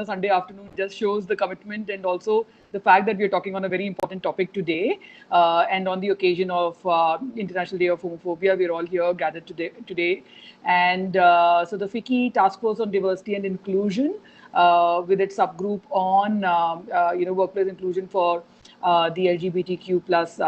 a Sunday afternoon just shows the commitment and also the fact that we are talking on a very important topic today. And on the occasion of International Day of Homophobia, we're all here gathered today. And so the FICCI Task Force on Diversity and Inclusion, with its subgroup on workplace inclusion for the LGBTQ plus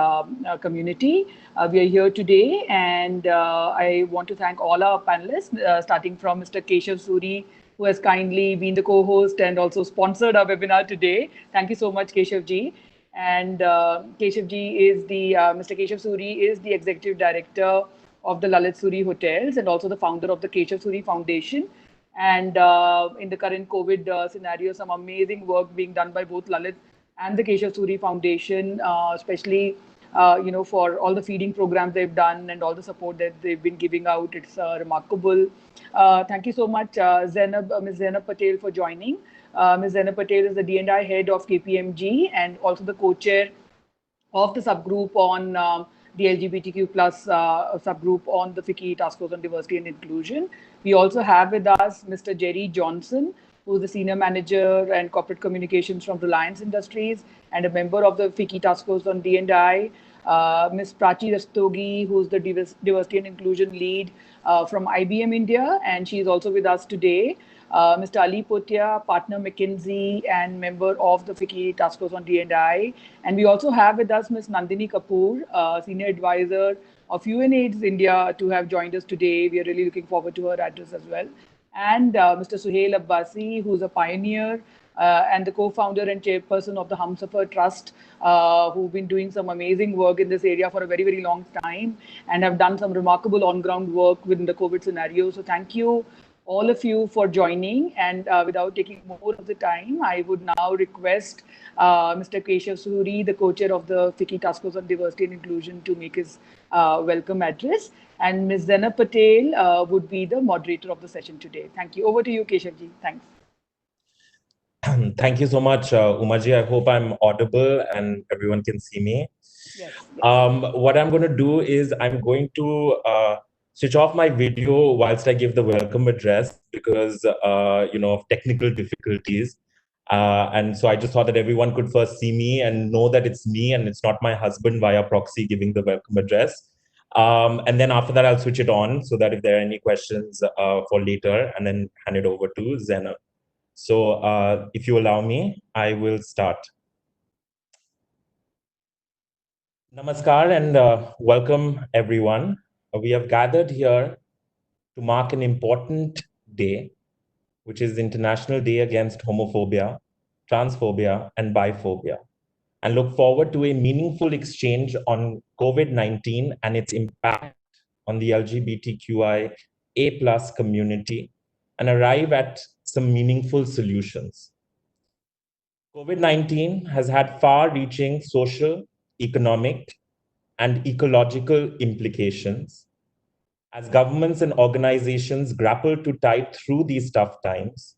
community. We are here today, and I want to thank all our panelists, starting from Mr. Keshav Suri, who has kindly been the co-host and also sponsored our webinar today. Thank you so much, Keshav ji. And Keshav ji is Mr. Keshav Suri is the Executive Director of the Lalit Suri Hotels and also the founder of the Keshav Suri Foundation. And in the current COVID scenario, some amazing work being done by both Lalit and the Keshav Suri Foundation, especially for all the feeding programs they've done and all the support that they've been giving out. It's remarkable. Thank you so much, Ms. Zainab Patel, for joining. Ms. Zainab Patel is the D&I head of KPMG and also the co-chair of the subgroup on the LGBTQ plus subgroup on the FICCI Task Force on Diversity and Inclusion. We also have with us Mr. Jerry Johnson, who is the Senior Manager and Corporate Communications from Reliance Industries and a member of the FICCI Task Force on D&I. Ms. Prachi Rastogi, who is the Diversity and Inclusion Lead from IBM India, and she is also with us today. Mr. Ali Potia, partner McKinsey and member of the FICCI Task Force on D&I. And we also have with us Ms. Nandini Kapoor, Senior Advisor of UNAIDS India, to have joined us today. We are really looking forward to her address as well. And Mr. Suhail Abbasi, who's a pioneer and the co-founder and chairperson of the Humsafar Trust, who've been doing some amazing work in this area for a very, very long time and have done some remarkable on-ground work within the COVID scenario. So thank you, all of you, for joining. And without taking more of the time, I would now request Mr. Keshav Suri, the co-chair of the FICCI Task Force on Diversity and Inclusion, to make his welcome address. And Ms. Zainab Patel would be the moderator of the session today. Thank you. Over to you, Keshavji. Thanks. Thank you so much, Umaji. I hope I'm audible and everyone can see me. Yes. What I'm going to do is I'm going to switch off my video whilst I give the welcome address because, of technical difficulties. And so I just thought that everyone could first see me and know that it's me and it's not my husband via proxy giving the welcome address. And then after that, I'll switch it on so that if there are any questions for later, and then hand it over to Zainab. So if you allow me, I will start. Namaskar and welcome everyone. We have gathered here to mark an important day, which is International Day Against Homophobia, Transphobia, and Biphobia, and look forward to a meaningful exchange on COVID-19 and its impact on the LGBTQIA+ community and arrive at some meaningful solutions. COVID-19 has had far-reaching social, economic, and ecological implications. As governments and organizations grapple to tide through these tough times,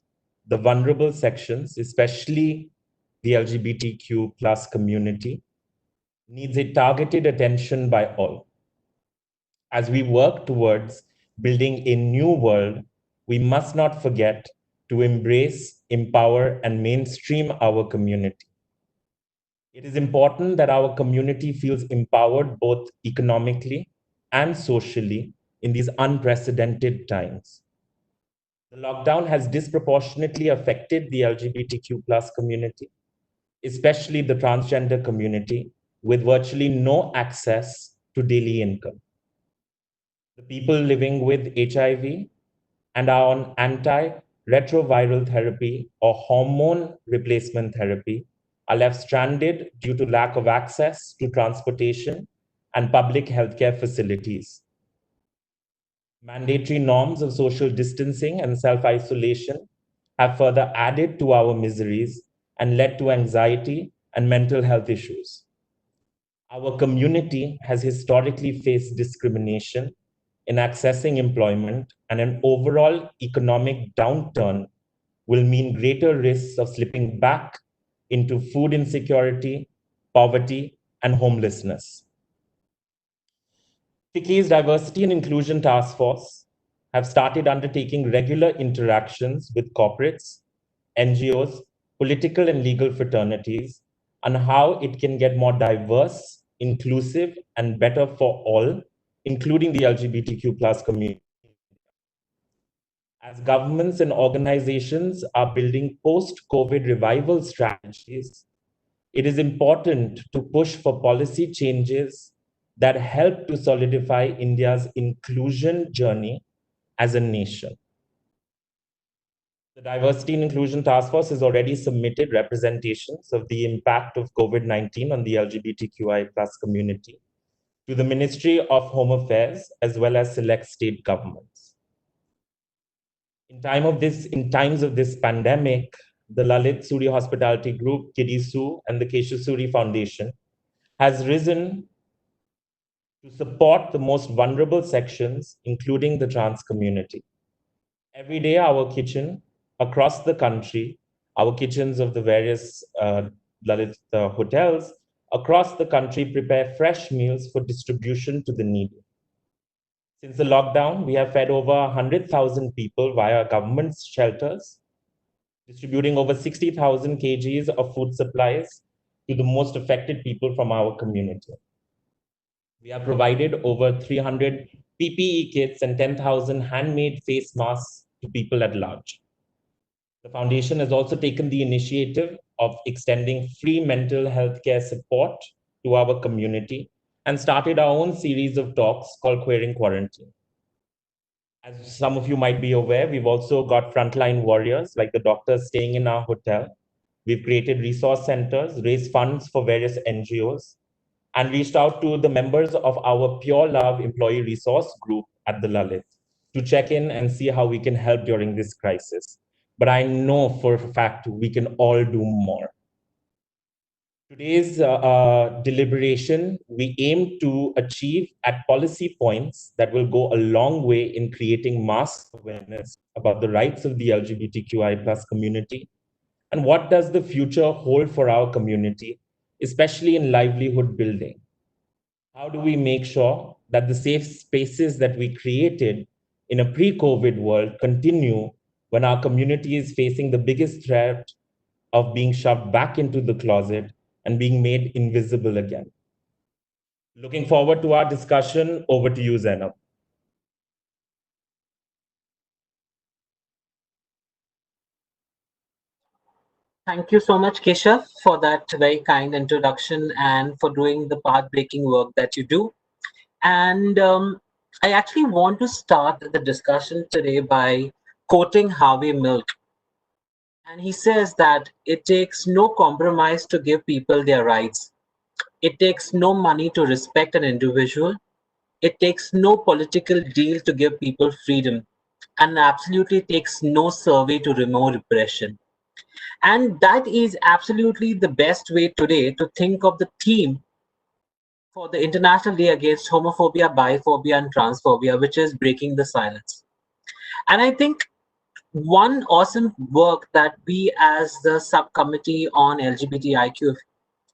the vulnerable sections, especially the LGBTQ+ community, needs a targeted attention by all. As we work towards building a new world, we must not forget to embrace, empower, and mainstream our community. It is important that our community feels empowered both economically and socially in these unprecedented times. The lockdown has disproportionately affected the LGBTQ+ community, especially the transgender community, with virtually no access to daily income. The people living with HIV and are on antiretroviral therapy or hormone replacement therapy are left stranded due to lack of access to transportation and public healthcare facilities. Mandatory norms of social distancing and self-isolation have further added to our miseries and led to anxiety and mental health issues. Our community has historically faced discrimination in accessing employment, and an overall economic downturn will mean greater risks of slipping back into food insecurity, poverty, and homelessness. FICCI's Diversity and Inclusion Task Force have started undertaking regular interactions with corporates, NGOs, political and legal fraternities, on how it can get more diverse, inclusive, and better for all, including the LGBTQ plus community. As governments and organizations are building post-COVID revival strategies, it is important to push for policy changes that help to solidify India's inclusion journey as a nation. The Diversity and Inclusion Task Force has already submitted representations of the impact of COVID-19 on the LGBTQI plus community to the Ministry of Home Affairs as well as select state governments. In times of this pandemic, the Lalit Suri Hospitality Group, Kirisu, and the Keshasuri Foundation has risen to support the most vulnerable sections, including the trans community. Every day, our kitchen across the country, our kitchens of the various Lalit hotels across the country prepare fresh meals for distribution to the needy. Since the lockdown, we have fed over 100,000 people via government shelters, distributing over 60,000 kgs of food supplies to the most affected people from our community. We have provided over 300 PPE kits and 10,000 handmade face masks to people at large. The foundation has also taken the initiative of extending free mental health care support to our community and started our own series of talks called Queering Quarantine. As some of you might be aware, we've also got frontline warriors like the doctors staying in our hotel. We've created resource centers, raised funds for various NGOs, and reached out to the members of our Pure Love employee resource group at the Lalit to check in and see how we can help during this crisis. But I know for a fact we can all do more. Today's deliberation, we aim to achieve at policy points that will go a long way in creating mass awareness about the rights of the LGBTQI plus community and what does the future hold for our community, especially in livelihood building. How do we make sure that the safe spaces that we created in a pre-COVID world continue when our community is facing the biggest threat of being shoved back into the closet and being made invisible again? Looking forward to our discussion. Over to you, Zainab. Thank you so much, Keshav, for that very kind introduction and for doing the path-breaking work that you do. And I actually want to start the discussion today by quoting Harvey Milk. And he says that it takes no compromise to give people their rights. It takes no money to respect an individual. It takes no political deal to give people freedom. And absolutely takes no survey to remove repression. And that is absolutely the best way today to think of the theme for the International Day Against Homophobia, Biphobia, and Transphobia, which is breaking the silence. And I think one awesome work that we as the subcommittee on LGBTIQ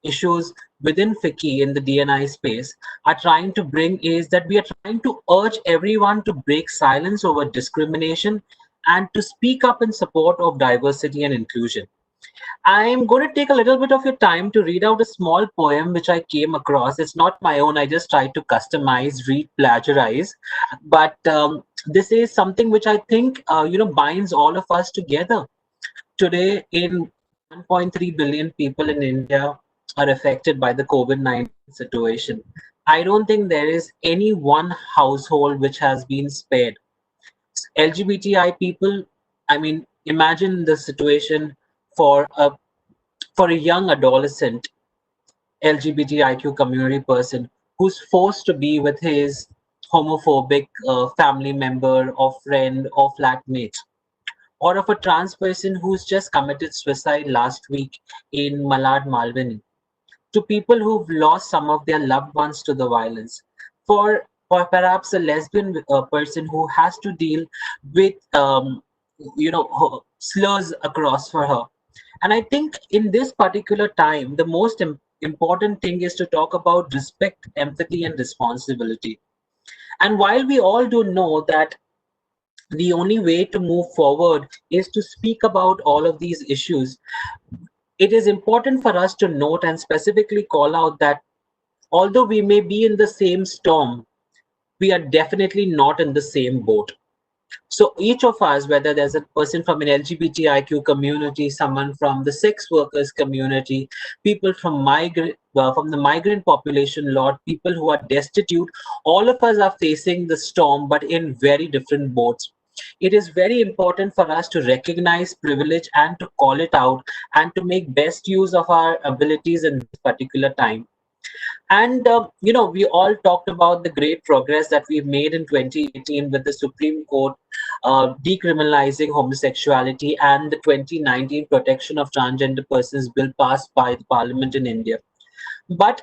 issues within FICCI in the DNI space are trying to bring is that we are trying to urge everyone to break silence over discrimination and to speak up in support of diversity and inclusion. I'm going to take a little bit of your time to read out a small poem which I came across. It's not my own. I just tried to customize, read, plagiarize. But this is something which I think, binds all of us together. Today, in 1.3 billion people in India are affected by the COVID-19 situation. I don't think there is any one household which has been spared. LGBTI people, I mean, imagine the situation for a young adolescent LGBTIQ community person who's forced to be with his homophobic family member or friend or flatmate, or of a trans person who's just committed suicide last week in Malad, Malvini, to people who've lost some of their loved ones to the violence, for perhaps a lesbian person who has to deal with slurs across for her. And I think in this particular time, the most important thing is to talk about respect, empathy, and responsibility. And while we all do know that the only way to move forward is to speak about all of these issues. It is important for us to note and specifically call out that although we may be in the same storm, we are definitely not in the same boat. So each of us, whether there's a person from an LGBTIQ community, someone from the sex workers community, people from the migrant population lot, people who are destitute, all of us are facing the storm, but in very different boats. It is very important for us to recognize privilege and to call it out and to make best use of our abilities in this particular time. And we all talked about the great progress that we've made in 2018 with the Supreme Court decriminalizing homosexuality and the 2019 Protection of Transgender Persons Bill passed by the Parliament in India. But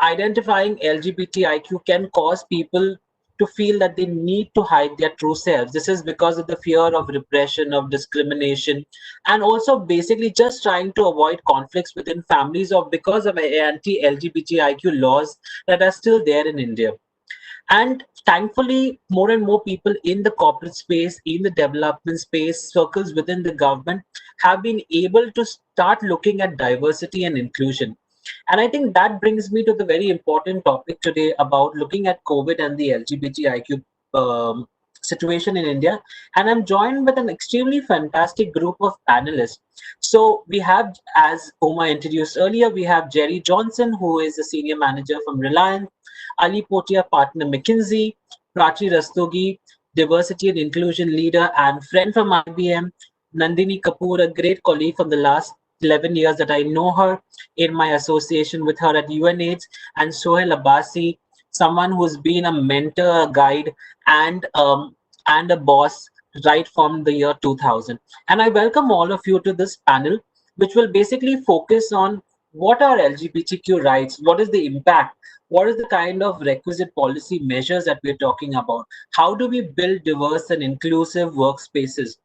identifying LGBTIQ can cause people to feel that they need to hide their true selves. This is because of the fear of repression, of discrimination, and also basically just trying to avoid conflicts within families or because of anti-LGBTIQ laws that are still there in India. And thankfully, more and more people in the corporate space, in the development space, circles within the government have been able to start looking at diversity and inclusion. And I think that brings me to the very important topic today about looking at COVID and the LGBTIQ situation in India. And I'm joined with an extremely fantastic group of panelists. So we have, as Uma introduced earlier, we have Jerry Johnson, who is a senior manager from Reliance, Ali Potia, partner McKinsey, Prachi Rastogi, diversity and inclusion leader and friend from IBM, Nandini Kapoor, a great colleague from the last 11 years that I know her in my association with her at UNAIDS, and Sohail Abbasi, someone who's been a mentor, a guide, and a boss right from the year 2000. And I welcome all of you to this panel, which will basically focus on what are LGBTQ rights, what is the impact, what is the kind of requisite policy measures that we're talking about, how do we build diverse and inclusive workspaces,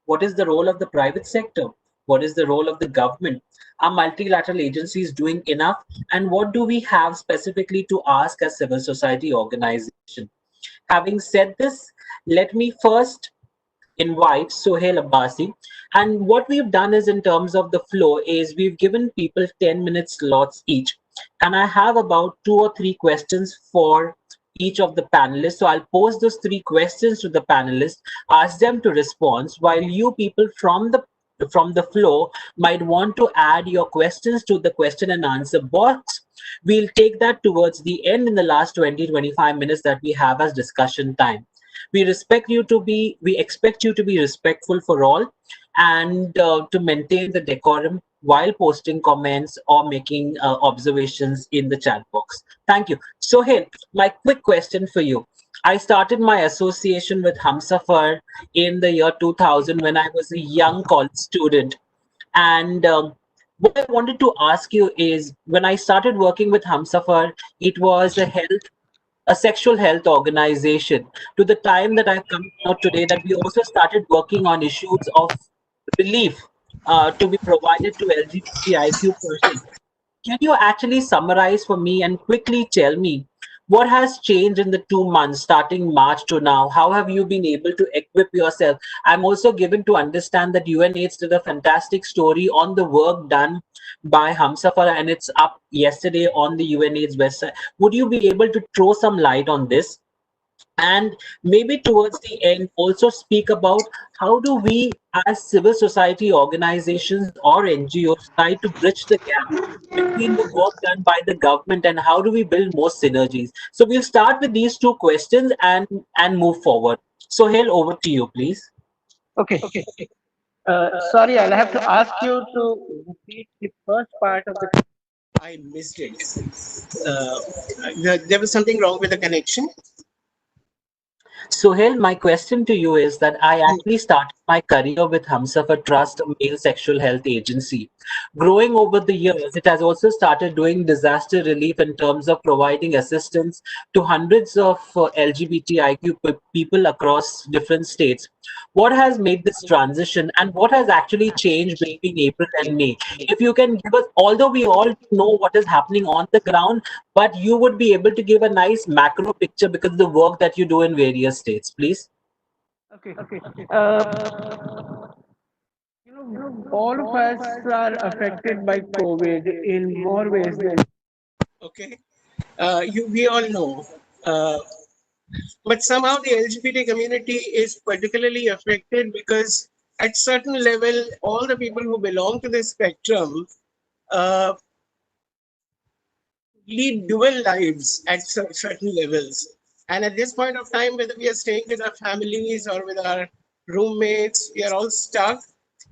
what is the role of the private sector, what is the role of the government, are multilateral agencies doing enough, and what do we have specifically to ask as civil society organization. Having said this, let me first invite Sohail Abbasi. And what we've done is, in terms of the flow, is we've given people 10-minute slots each. And I have about 2 or 3 questions for each of the panelists. So I'll pose those 3 questions to the panelists, ask them to respond, while you people from the floor might want to add your questions to the question and answer box. We'll take that towards the end in the last 20-25 minutes that we have as discussion time. We expect you to be respectful for all, and to maintain the decorum while posting comments or making observations in the chat box. Thank you. Sohail, my quick question for you. I started my association with Humsafar in the year 2000 when I was a young college student. And what I wanted to ask you is, when I started working with Humsafar, it was a sexual health organization. To the time that I've come out today, that we also started working on issues of relief to be provided to LGBTIQ persons. Can you actually summarize for me and quickly tell me what has changed in the 2 months starting March to now? How have you been able to equip yourself? I'm also given to understand that UNAIDS did a fantastic story on the work done by Humsafar, and it's up yesterday on the UNAIDS website. Would you be able to throw some light on this? And maybe towards the end also speak about how do we as civil society organizations or NGOs try to bridge the gap between the work done by the government, and how do we build more synergies? So we'll start with these 2 questions and move forward. Sohail, over to you, please. Okay. Sorry, I'll have to ask you to repeat the first part of the. I missed it. There was something wrong with the connection. Sohail, my question to you is that I actually started my career with Humsafar Trust, a male sexual health agency. Growing over the years, it has also started doing disaster relief in terms of providing assistance to hundreds of LGBTIQ people across different states. What has made this transition, and what has actually changed between April and May? If you can give us, although we all know what is happening on the ground, but you would be able to give a nice macro picture because of the work that you do in various states, please. Okay. All of us are affected by COVID in more ways than. Okay. We all know. Uh, but somehow the LGBT community is particularly affected because at certain level, all the people who belong to the spectrum uh, lead dual lives at certain levels. And at this point of time, whether we are staying with our families or with our roommates, we are all stuck.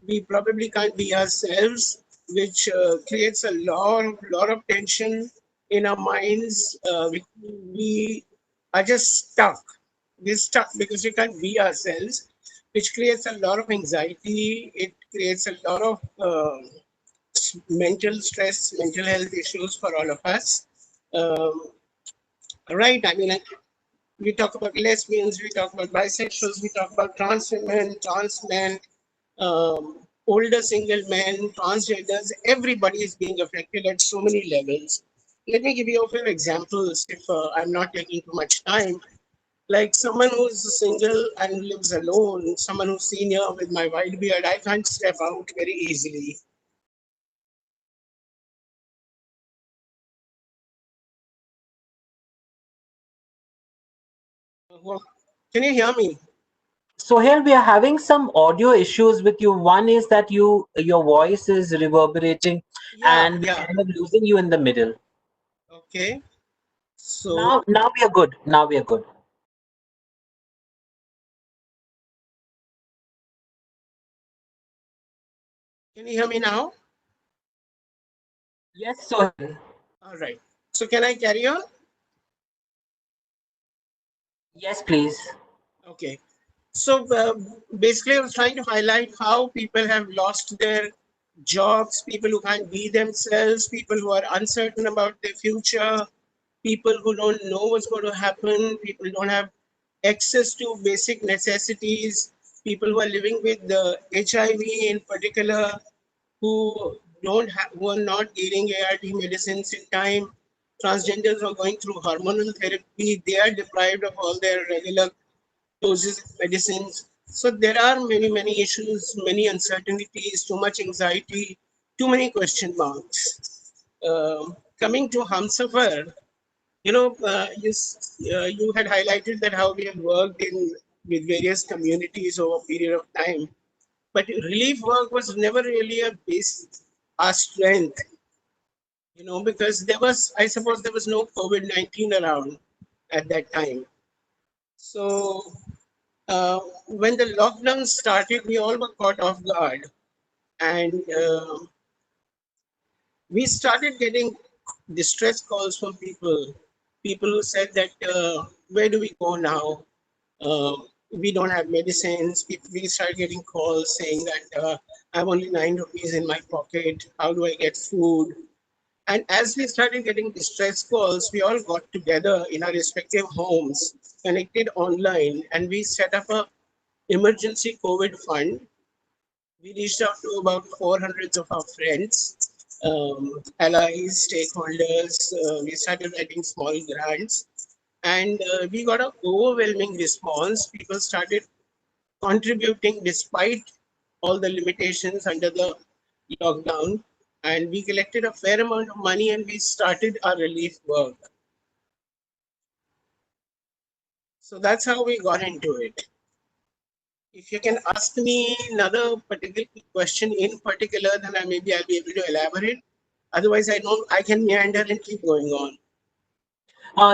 We probably can't be ourselves, which creates a lot of tension in our minds. We are just stuck. We're stuck because we can't be ourselves, which creates a lot of anxiety. It creates a lot of mental stress, mental health issues for all of us. Um, right. I mean, we talk about lesbians, we talk about bisexuals, we talk about trans men, older single men, transgenders. Everybody is being affected at so many levels. Let me give you a few examples if I'm not taking too much time. Like someone who's single and lives alone, someone who's senior with my white beard, I can't step out very easily. Can you hear me? Sohail, we are having some audio issues with you. One is that your voice is reverberating, Yeah, and we're yeah. kind of losing you in the middle. Okay. So, Now we are good. Now we are good. can you hear me now? Yes, Sohail. All right. So, can I carry on? Yes, please. Okay. So, basically, I was trying to highlight how people have lost their jobs, people who can't be themselves, people who are uncertain about their future, people who don't know what's going to happen, people who don't have access to basic necessities, people who are living with the HIV in particular, who don't have, who are not getting ART medicines in time. Transgenders are going through hormonal therapy. They are deprived of all their regular doses of medicines. So there are many issues, many uncertainties, too much anxiety, too many question marks. Coming to Hamsafar, you had highlighted that how we have worked in with various communities over a period of time, but relief work was never really a base, our strength, because I suppose there was no COVID-19 around at that time. So when the lockdown started, we all were caught off guard, and we started getting distress calls from people who said that where do we go now? We don't have medicines. We started getting calls saying that I have only 9 rupees in my pocket. How do I get food? And as we started getting distress calls, we all got together in our respective homes, connected online, and we set up a emergency COVID fund. We reached out to about 400 of our friends, allies, stakeholders. We started writing small grants, and we got an overwhelming response. People started contributing despite all the limitations under the lockdown, and we collected a fair amount of money and we started our relief work. So that's how we got into it. If you can ask me another particular question in particular, then maybe I'll be able to elaborate. Otherwise, I can meander and keep going on.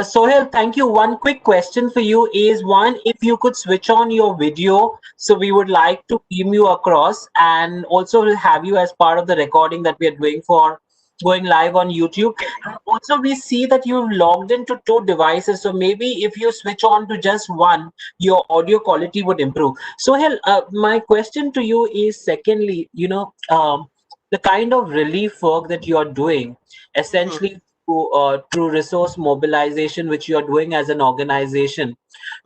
Sohail, thank you. One quick question for you is one, if you could switch on your video, so we would like to beam you across, and also we'll have you as part of the recording that we are doing for going live on YouTube. And also, we see that you've logged into two devices, so maybe if you switch on to just one, your audio quality would improve. Sohail, my question to you is secondly, the kind of relief work that you're doing, Mhm, essentially through resource mobilization, which you're doing as an organization,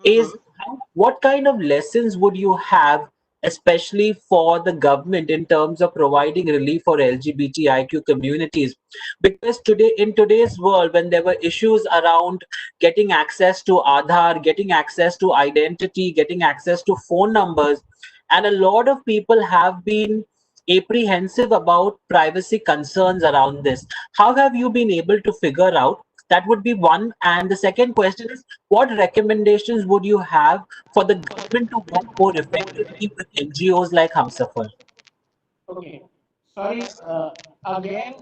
is mhm. what kind of lessons would you have especially for the government in terms of providing relief for LGBTIQ communities? Because today, in today's world, when there were issues around getting access to Aadhaar, getting access to identity, getting access to phone numbers, and a lot of people have been apprehensive about privacy concerns around this. How have you been able to figure out? That would be one. And the second question is, what recommendations would you have for the government to work more effectively with NGOs like Humsafar? Okay. Sorry. Again,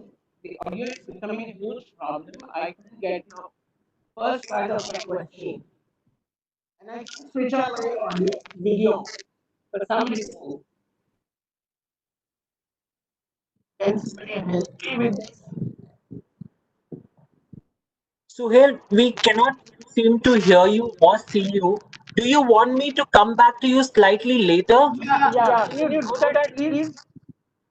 the audio is becoming a huge problem. I couldn't get your first part of your question, and I can switch on my audio video for some reason. Can somebody help me with this? Suhail, we cannot seem to hear you or see you. Do you want me to come back to you slightly later? Yeah. Can you do that, please?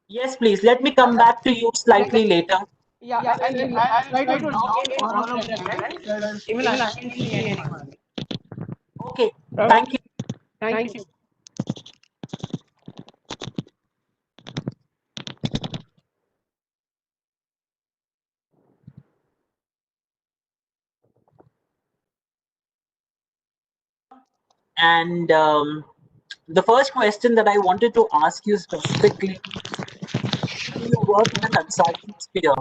Yes, please. Let me come back to you slightly later. Yeah, and I'll try to log in all of them, right? Because even I can't see anyone. Okay. Okay. Thank you. Thank you. And the first question that I wanted to ask you specifically, given you work in the consulting sphere,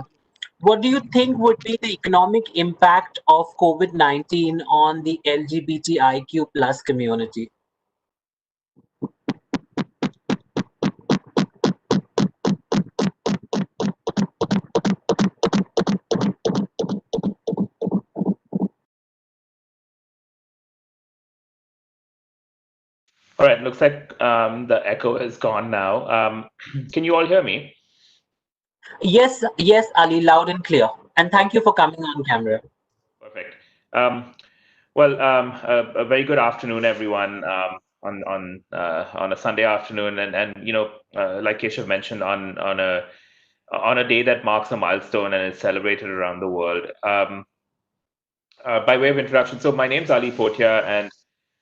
what do you think would be the economic impact of COVID-19 on the LGBTIQ plus community? All right, looks like the echo is gone now. Can you all hear me? Yes, yes, Ali, loud and clear. And thank you for coming on camera. Perfect. Um, a very good afternoon, everyone. On a Sunday afternoon, and like Keshav mentioned, on a day that marks a milestone and is celebrated around the world. By way of introduction, so my name's Ali Potia, and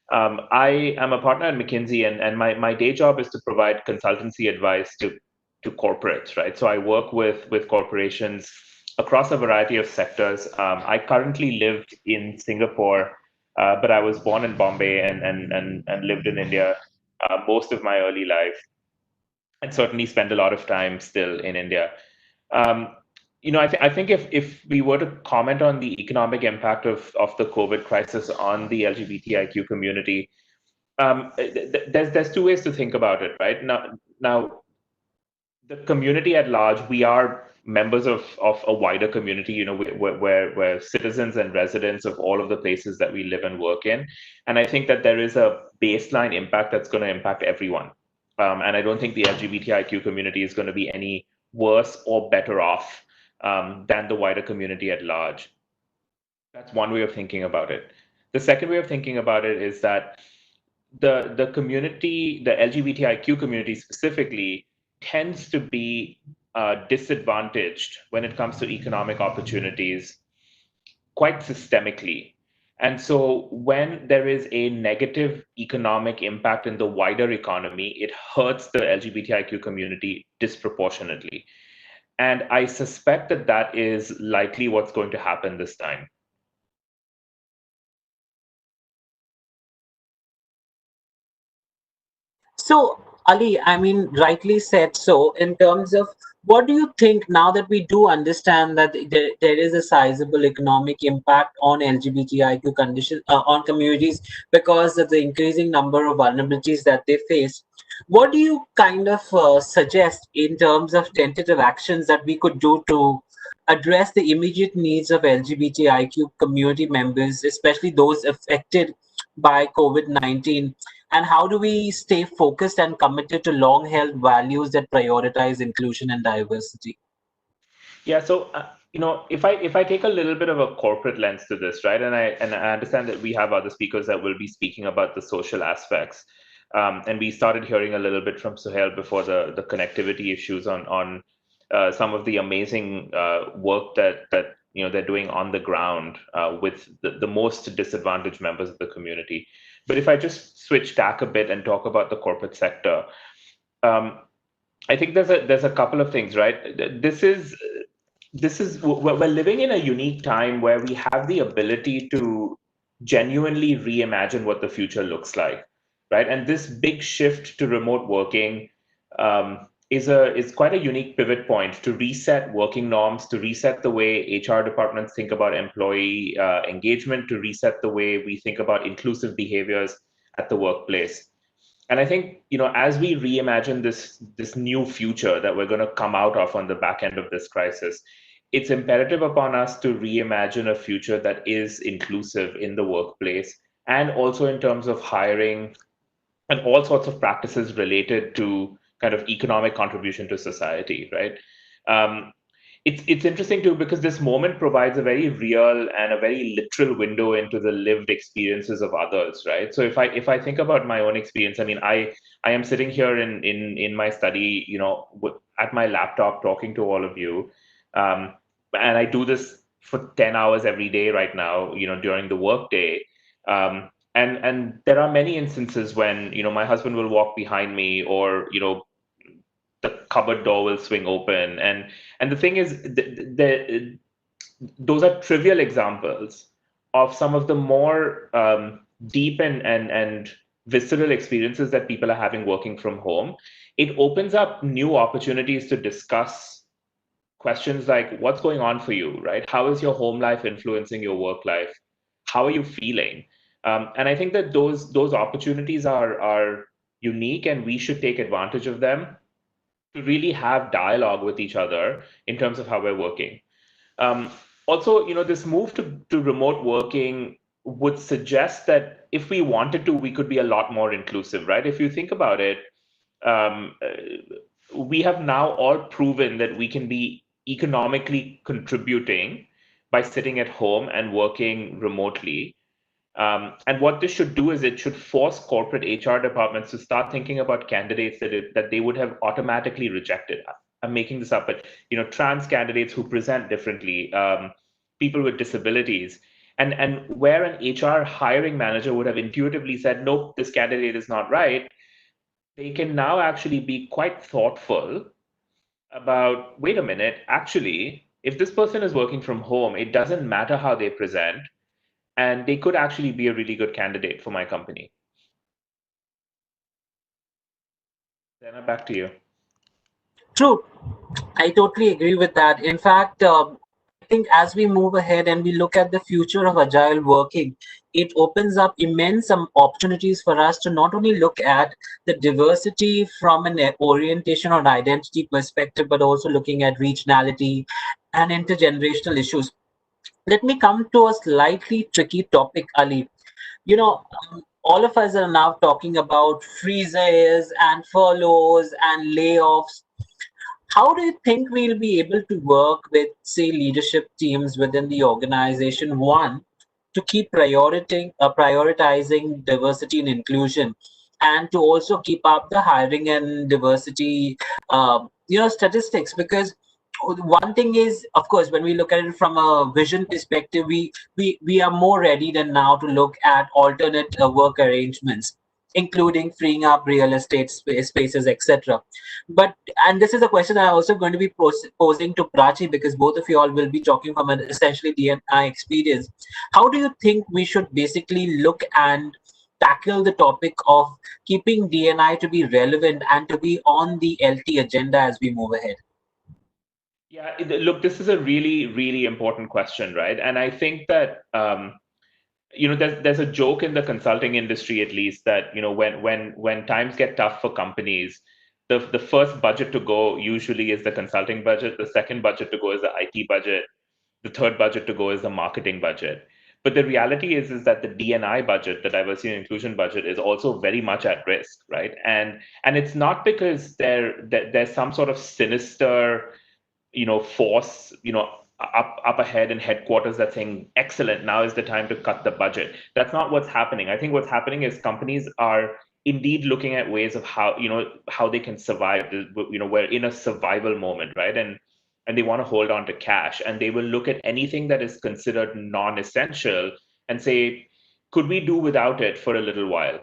I am a partner at McKinsey, and my day job is to provide consultancy advice to corporates, right? So I work with corporations across a variety of sectors. I currently lived in Singapore, but I was born in Bombay and lived in India most of my early life, and certainly spend a lot of time still in India. Um, I think if we were to comment on the economic impact of the COVID crisis on the LGBTIQ community, there's two ways to think about it, right? Now, the community at large, we are members of a wider community, where citizens and residents of all of the places that we live and work in. And I think that there is a baseline impact that's going to impact everyone. And I don't think the LGBTIQ community is going to be any worse or better off than the wider community at large. That's one way of thinking about it. The second way of thinking about it is that the community, the LGBTIQ community specifically, tends to be disadvantaged when it comes to economic opportunities quite systemically. And so when there is a negative economic impact in the wider economy, it hurts the LGBTIQ community disproportionately. And I suspect that that is likely what's going to happen this time. So, Ali, I mean, rightly said so. In terms of what do you think now that we do understand that there is a sizable economic impact on LGBTIQ condition on communities because of the increasing number of vulnerabilities that they face? What do you kind of suggest in terms of tentative actions that we could do to address the immediate needs of LGBTIQ community members, especially those affected by COVID-19? And how do we stay focused and committed to long held values that prioritize inclusion and diversity? Yeah, so if I take a little bit of a corporate lens to this, right, and I understand that we have other speakers that will be speaking about the social aspects, and we started hearing a little bit from Suhail before the connectivity issues on some of the amazing work that they're doing on the ground with the most disadvantaged members of the community. But if I just switch tack a bit and talk about the corporate sector, I think there's a couple of things, right? We're living in a unique time where we have the ability to genuinely reimagine what the future looks like, right? And this big shift to remote working is quite a unique pivot point to reset working norms, to reset the way HR departments think about employee engagement, to reset the way we think about inclusive behaviors at the workplace. And I think, as we reimagine this new future that we're going to come out of on the back end of this crisis, it's imperative upon us to reimagine a future that is inclusive in the workplace, and also in terms of hiring and all sorts of practices related to kind of economic contribution to society, right? It's interesting too, because this moment provides a very real and a very literal window into the lived experiences of others, right? So if I think about my own experience, I mean, I am sitting here in my study, at my laptop talking to all of you, and I do this for 10 hours every day right now, during the workday. And there are many instances when my husband will walk behind me, or the cupboard door will swing open, and the thing is, those are trivial examples of some of the more deep and visceral experiences that people are having working from home. It opens up new opportunities to discuss questions like, what's going on for you, right? How is your home life influencing your work life? How are you feeling? And I think that those opportunities are unique, and we should take advantage of them to really have dialogue with each other in terms of how we're working. Also, this move to remote working would suggest that if we wanted to, we could be a lot more inclusive, right? If you think about it, we have now all proven that we can be economically contributing by sitting at home and working remotely. And what this should do is it should force corporate HR departments to start thinking about candidates that they would have automatically rejected. I'm making this up, but trans candidates who present differently, people with disabilities, and where an HR hiring manager would have intuitively said, nope, this candidate is not right, they can now actually be quite thoughtful about, wait a minute, actually, if this person is working from home, it doesn't matter how they present, and they could actually be a really good candidate for my company. Dana, back to you. True. I totally agree with that. In fact, I think as we move ahead and we look at the future of agile working, it opens up immense opportunities for us to not only look at the diversity from an orientation or identity perspective, but also looking at regionality and intergenerational issues. Let me come to a slightly tricky topic, Ali. All of us are now talking about freezes and furloughs and layoffs. How do you think we'll be able to work with, say, leadership teams within the organization, one, to keep prioritizing diversity and inclusion, and to also keep up the hiring and diversity, statistics? Because one thing is, of course, when we look at it from a vision perspective, we are more ready than now to look at alternate work arrangements, including freeing up real estate spaces, etc. But, and this is a question I'm also going to be posing to Prachi, because both of you all will be talking from an essentially D&I experience. How do you think we should basically look and tackle the topic of keeping D&I to be relevant and to be on the LT agenda as we move ahead? Yeah, look, this is a really, really important question, right? And I think that there's a joke in the consulting industry, at least, that when times get tough for companies, the first budget to go usually is the consulting budget. The second budget to go is the IT budget. The third budget to go is the marketing budget. But the reality is that the D&I budget, the diversity and inclusion budget, is also very much at risk, right? And it's not because there's some sort of sinister force, up ahead in headquarters that's saying, excellent, now is the time to cut the budget. That's not what's happening. I think what's happening is companies are indeed looking at ways of how they can survive. We're in a survival moment, right? And they want to hold on to cash, and they will look at anything that is considered non-essential and say, could we do without it for a little while?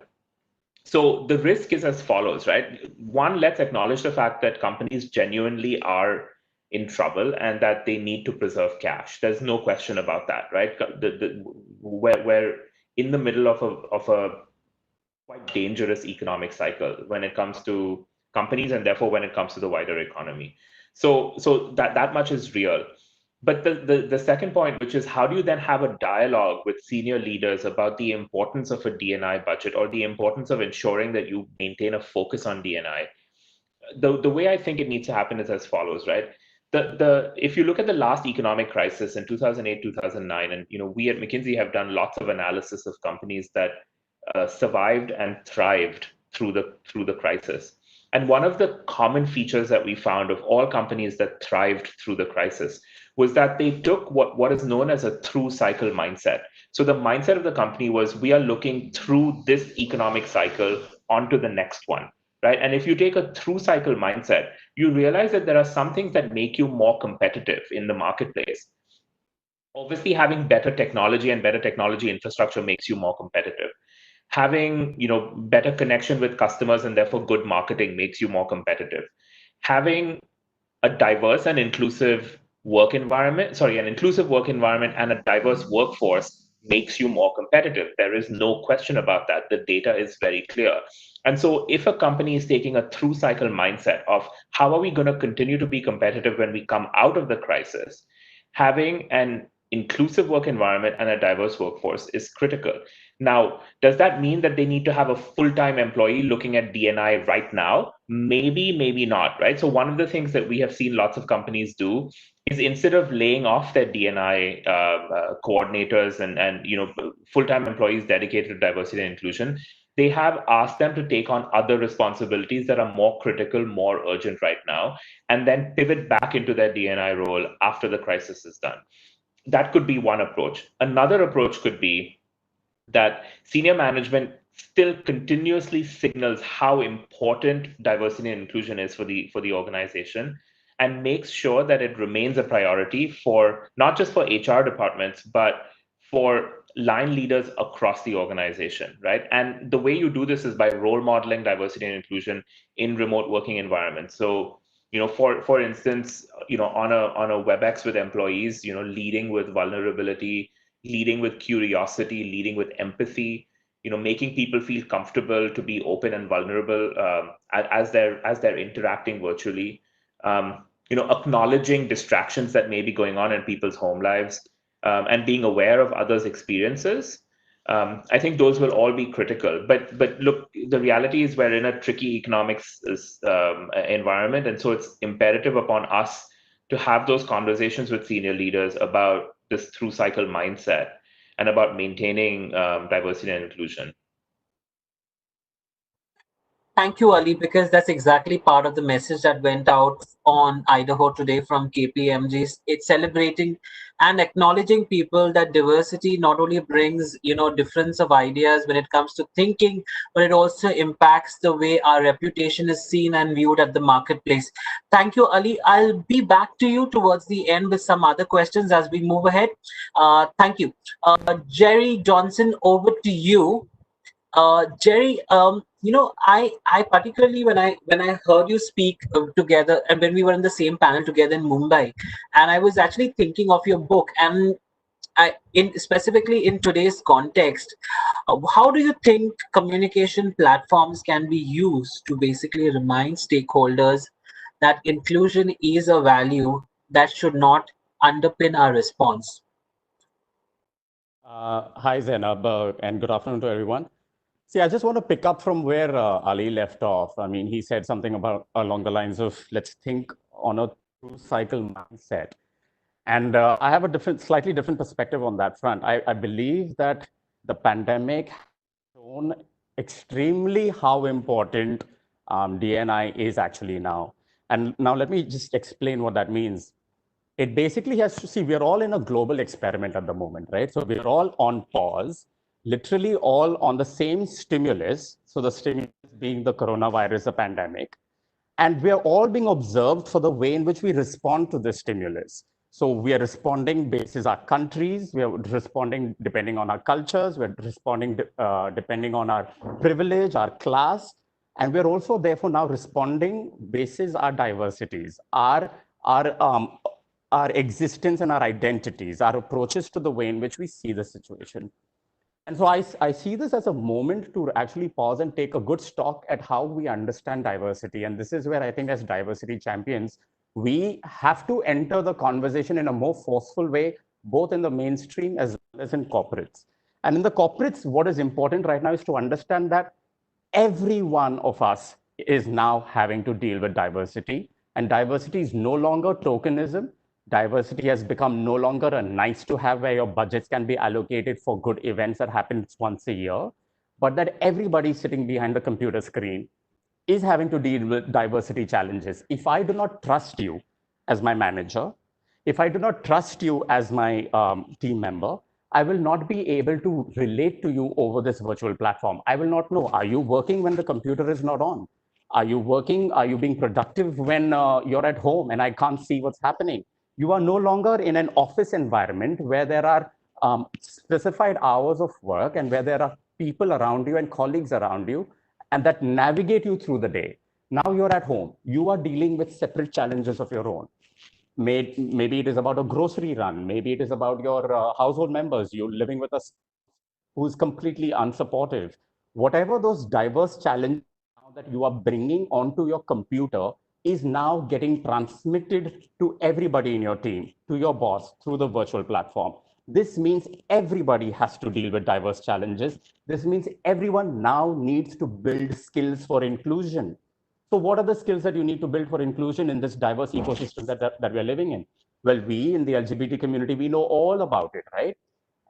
So the risk is as follows, right? One, let's acknowledge the fact that companies genuinely are in trouble and that they need to preserve cash. There's no question about that, right? We're in the middle of a quite dangerous economic cycle when it comes to companies and therefore when it comes to the wider economy. So that much is real. But the second point, which is how do you then have a dialogue with senior leaders about the importance of a D&I budget or the importance of ensuring that you maintain a focus on D&I? The way I think it needs to happen is as follows, right? If you look at the last economic crisis in 2008, 2009, and we at McKinsey have done lots of analysis of companies that survived and thrived through the crisis. And one of the common features that we found of all companies that thrived through the crisis was that they took what is known as a through cycle mindset. So the mindset of the company was, we are looking through this economic cycle onto the next one, right? And if you take a through cycle mindset, you realize that there are some things that make you more competitive in the marketplace. Obviously, having better technology and better technology infrastructure makes you more competitive. Having better connection with customers and therefore good marketing makes you more competitive. Having a diverse and inclusive work environment, an inclusive work environment and a diverse workforce makes you more competitive. There is no question about that. The data is very clear. And so if a company is taking a through cycle mindset of how are we going to continue to be competitive when we come out of the crisis, having an inclusive work environment and a diverse workforce is critical. Now, does that mean that they need to have a full-time employee looking at D&I right now? Maybe, maybe not, right? So one of the things that we have seen lots of companies do is instead of laying off their D&I coordinators and full-time employees dedicated to diversity and inclusion, they have asked them to take on other responsibilities that are more critical, more urgent right now, and then pivot back into their D&I role after the crisis is done. That could be one approach. Another approach could be that senior management still continuously signals how important diversity and inclusion is for the organization and makes sure that it remains a priority for not just for HR departments, but for line leaders across the organization, right? And the way you do this is by role modeling diversity and inclusion in remote working environments. So for instance, on a WebEx with employees, leading with vulnerability, leading with curiosity, leading with empathy, making people feel comfortable to be open and vulnerable as they're interacting virtually, acknowledging distractions that may be going on in people's home lives, and being aware of others' experiences. I think those will all be critical. But look, the reality is we're in a tricky economics environment, and so it's imperative upon us to have those conversations with senior leaders about this through cycle mindset and about maintaining diversity and inclusion. Thank you, Ali, because that's exactly part of the message that went out on Idaho Today from KPMG. It's celebrating and acknowledging people that diversity not only brings, difference of ideas when it comes to thinking, but it also impacts the way our reputation is seen and viewed at the marketplace. Thank you, Ali. I'll be back to you towards the end with some other questions as we move ahead. Thank you. Jerry Johnson, over to you. Jerry, I particularly when I heard you speak together, and when we were in the same panel together in Mumbai, and I was actually thinking of your book, and specifically in today's context, how do you think communication platforms can be used to basically remind stakeholders that inclusion is a value that should not underpin our response? Hi, Zainab, and good afternoon to everyone. See, I just want to pick up from where Ali left off. I mean, he said something about along the lines of let's think on a through cycle mindset. And I have a slightly different perspective on that front. I believe that the pandemic has shown extremely how important D&I is actually now. And now let me just explain what that means. It basically has to see, we're all in a global experiment at the moment, right? So we're all on pause, literally all on the same stimulus. So the stimulus being the coronavirus, the pandemic. And we're all being observed for the way in which we respond to this stimulus. So we are responding basis our countries, we are responding depending on our cultures, we're responding depending on our privilege, our class, and we're also therefore now responding basis our diversities, our existence and our identities, our approaches to the way in which we see the situation. And so I see this as a moment to actually pause and take a good stock at how we understand diversity. And this is where I think as diversity champions, we have to enter the conversation in a more forceful way, both in the mainstream as well as in corporates. And in the corporates, what is important right now is to understand that every one of us is now having to deal with diversity. And diversity is no longer tokenism. Diversity has become no longer a nice to have where your budgets can be allocated for good events that happen once a year, but that everybody sitting behind the computer screen is having to deal with diversity challenges. If I do not trust you as my manager, if I do not trust you as my team member, I will not be able to relate to you over this virtual platform. I will not know, are you working when the computer is not on? Are you working? Are you being productive when you're at home and I can't see what's happening? You are no longer in an office environment where there are specified hours of work and where there are people around you and colleagues around you and that navigate you through the day. Now you're at home. You are dealing with separate challenges of your own. Maybe it is about a grocery run. Maybe it is about your household members. You're living with us who's completely unsupportive. Whatever those diverse challenges that you are bringing onto your computer is now getting transmitted to everybody in your team, to your boss through the virtual platform. This means everybody has to deal with diverse challenges. This means everyone now needs to build skills for inclusion. So what are the skills that you need to build for inclusion in this diverse ecosystem that we're living in? Well, we in the LGBT community, we know all about it, right?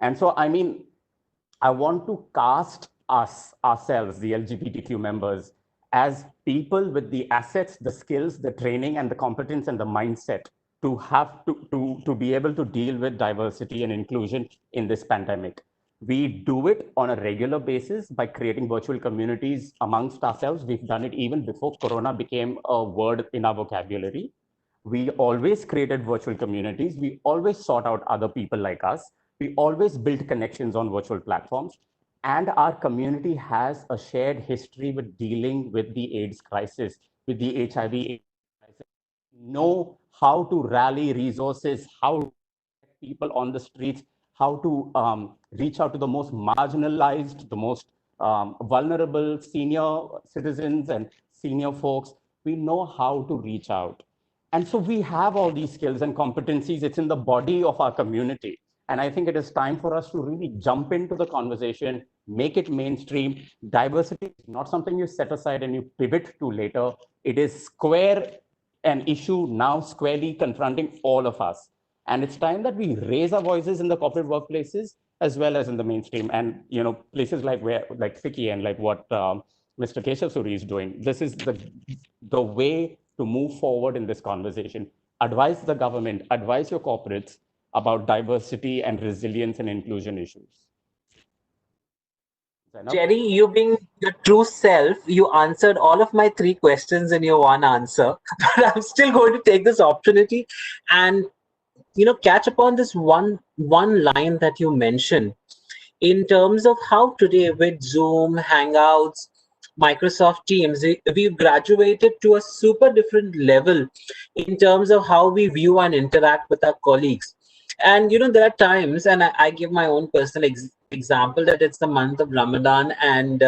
And so, I mean, I want to cast ourselves, the LGBTQ members, as people with the assets, the skills, the training, and the competence and the mindset to have to be able to deal with diversity and inclusion in this pandemic. We do it on a regular basis by creating virtual communities amongst ourselves. We've done it even before Corona became a word in our vocabulary. We always created virtual communities. We always sought out other people like us. We always built connections on virtual platforms. And our community has a shared history with dealing with the AIDS crisis, with the HIV crisis. Know how to rally resources, how to get people on the streets, how to reach out to the most marginalized, the most vulnerable senior citizens and senior folks. We know how to reach out. And so we have all these skills and competencies. It's in the body of our community. And I think it is time for us to really jump into the conversation, make it mainstream. Diversity is not something you set aside and you pivot to later. It is an issue now squarely confronting all of us. And it's time that we raise our voices in the corporate workplaces as well as in the mainstream. And places like FICCI and like what Mr. Keshav Suri is doing. This is the way to move forward in this conversation. Advise the government, advise your corporates about diversity and resilience and inclusion issues. Jerry, you being your true self, you answered all of my 3 questions in your one answer. But I'm still going to take this opportunity and catch upon this one line that you mentioned in terms of how today with Zoom, Hangouts, Microsoft Teams, we've graduated to a super different level in terms of how we view and interact with our colleagues. And there are times, and I give my own personal example, that it's the month of Ramadan, and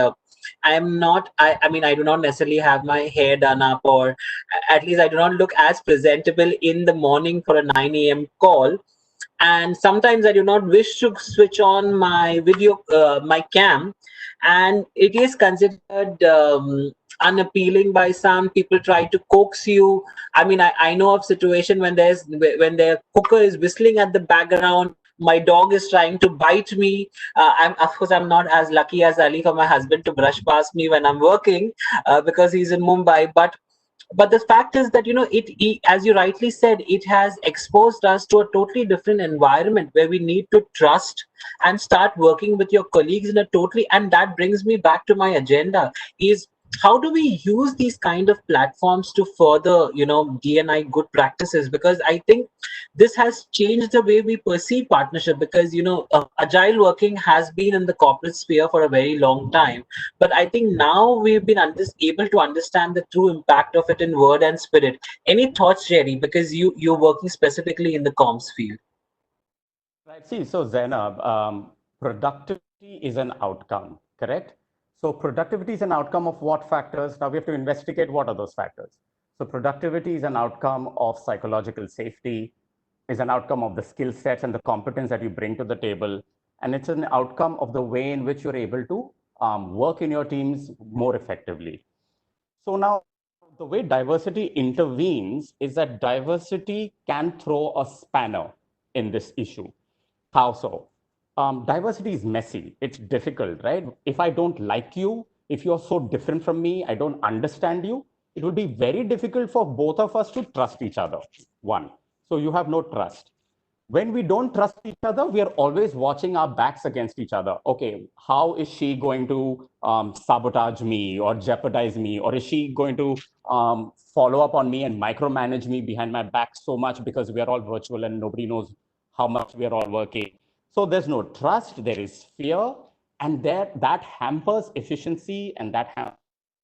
I do not necessarily have my hair done up, or at least I do not look as presentable in the morning for a 9 a.m. call. And sometimes I do not wish to switch on my video, my cam, and it is considered unappealing by some. People try to coax you. I know of situation when their cooker is whistling at the background, my dog is trying to bite me. I'm not as lucky as Ali for my husband to brush past me when I'm working because he's in Mumbai. But the fact is that it, as you rightly said, it has exposed us to a totally different environment where we need to trust and start working with your colleagues in a totally. And that brings me back to my agenda: is how do we use these kind of platforms to further, D&I good practices? Because I think this has changed the way we perceive partnership, because agile working has been in the corporate sphere for a very long time, but I think now we've been able to understand the true impact of it in word and spirit. Any thoughts, Jerry, because you're working specifically in the comms field? Right. See, so Zainab, productivity is an outcome, correct? So productivity is an outcome of what factors? Now we have to investigate what are those factors. So productivity is an outcome of psychological safety, is an outcome of the skill sets and the competence that you bring to the table. And it's an outcome of the way in which you're able to work in your teams more effectively. So now the way diversity intervenes is that diversity can throw a spanner in this issue. How so? Diversity is messy. It's difficult, right? If I don't like you, if you're so different from me, I don't understand you, it will be very difficult for both of us to trust each other. One. So you have no trust. When we don't trust each other, we are always watching our backs against each other. Okay, how is she going to sabotage me or jeopardize me? Or is she going to follow up on me and micromanage me behind my back so much because we are all virtual and nobody knows how much we are all working? So there's no trust, there is fear, and that hampers efficiency and that hampers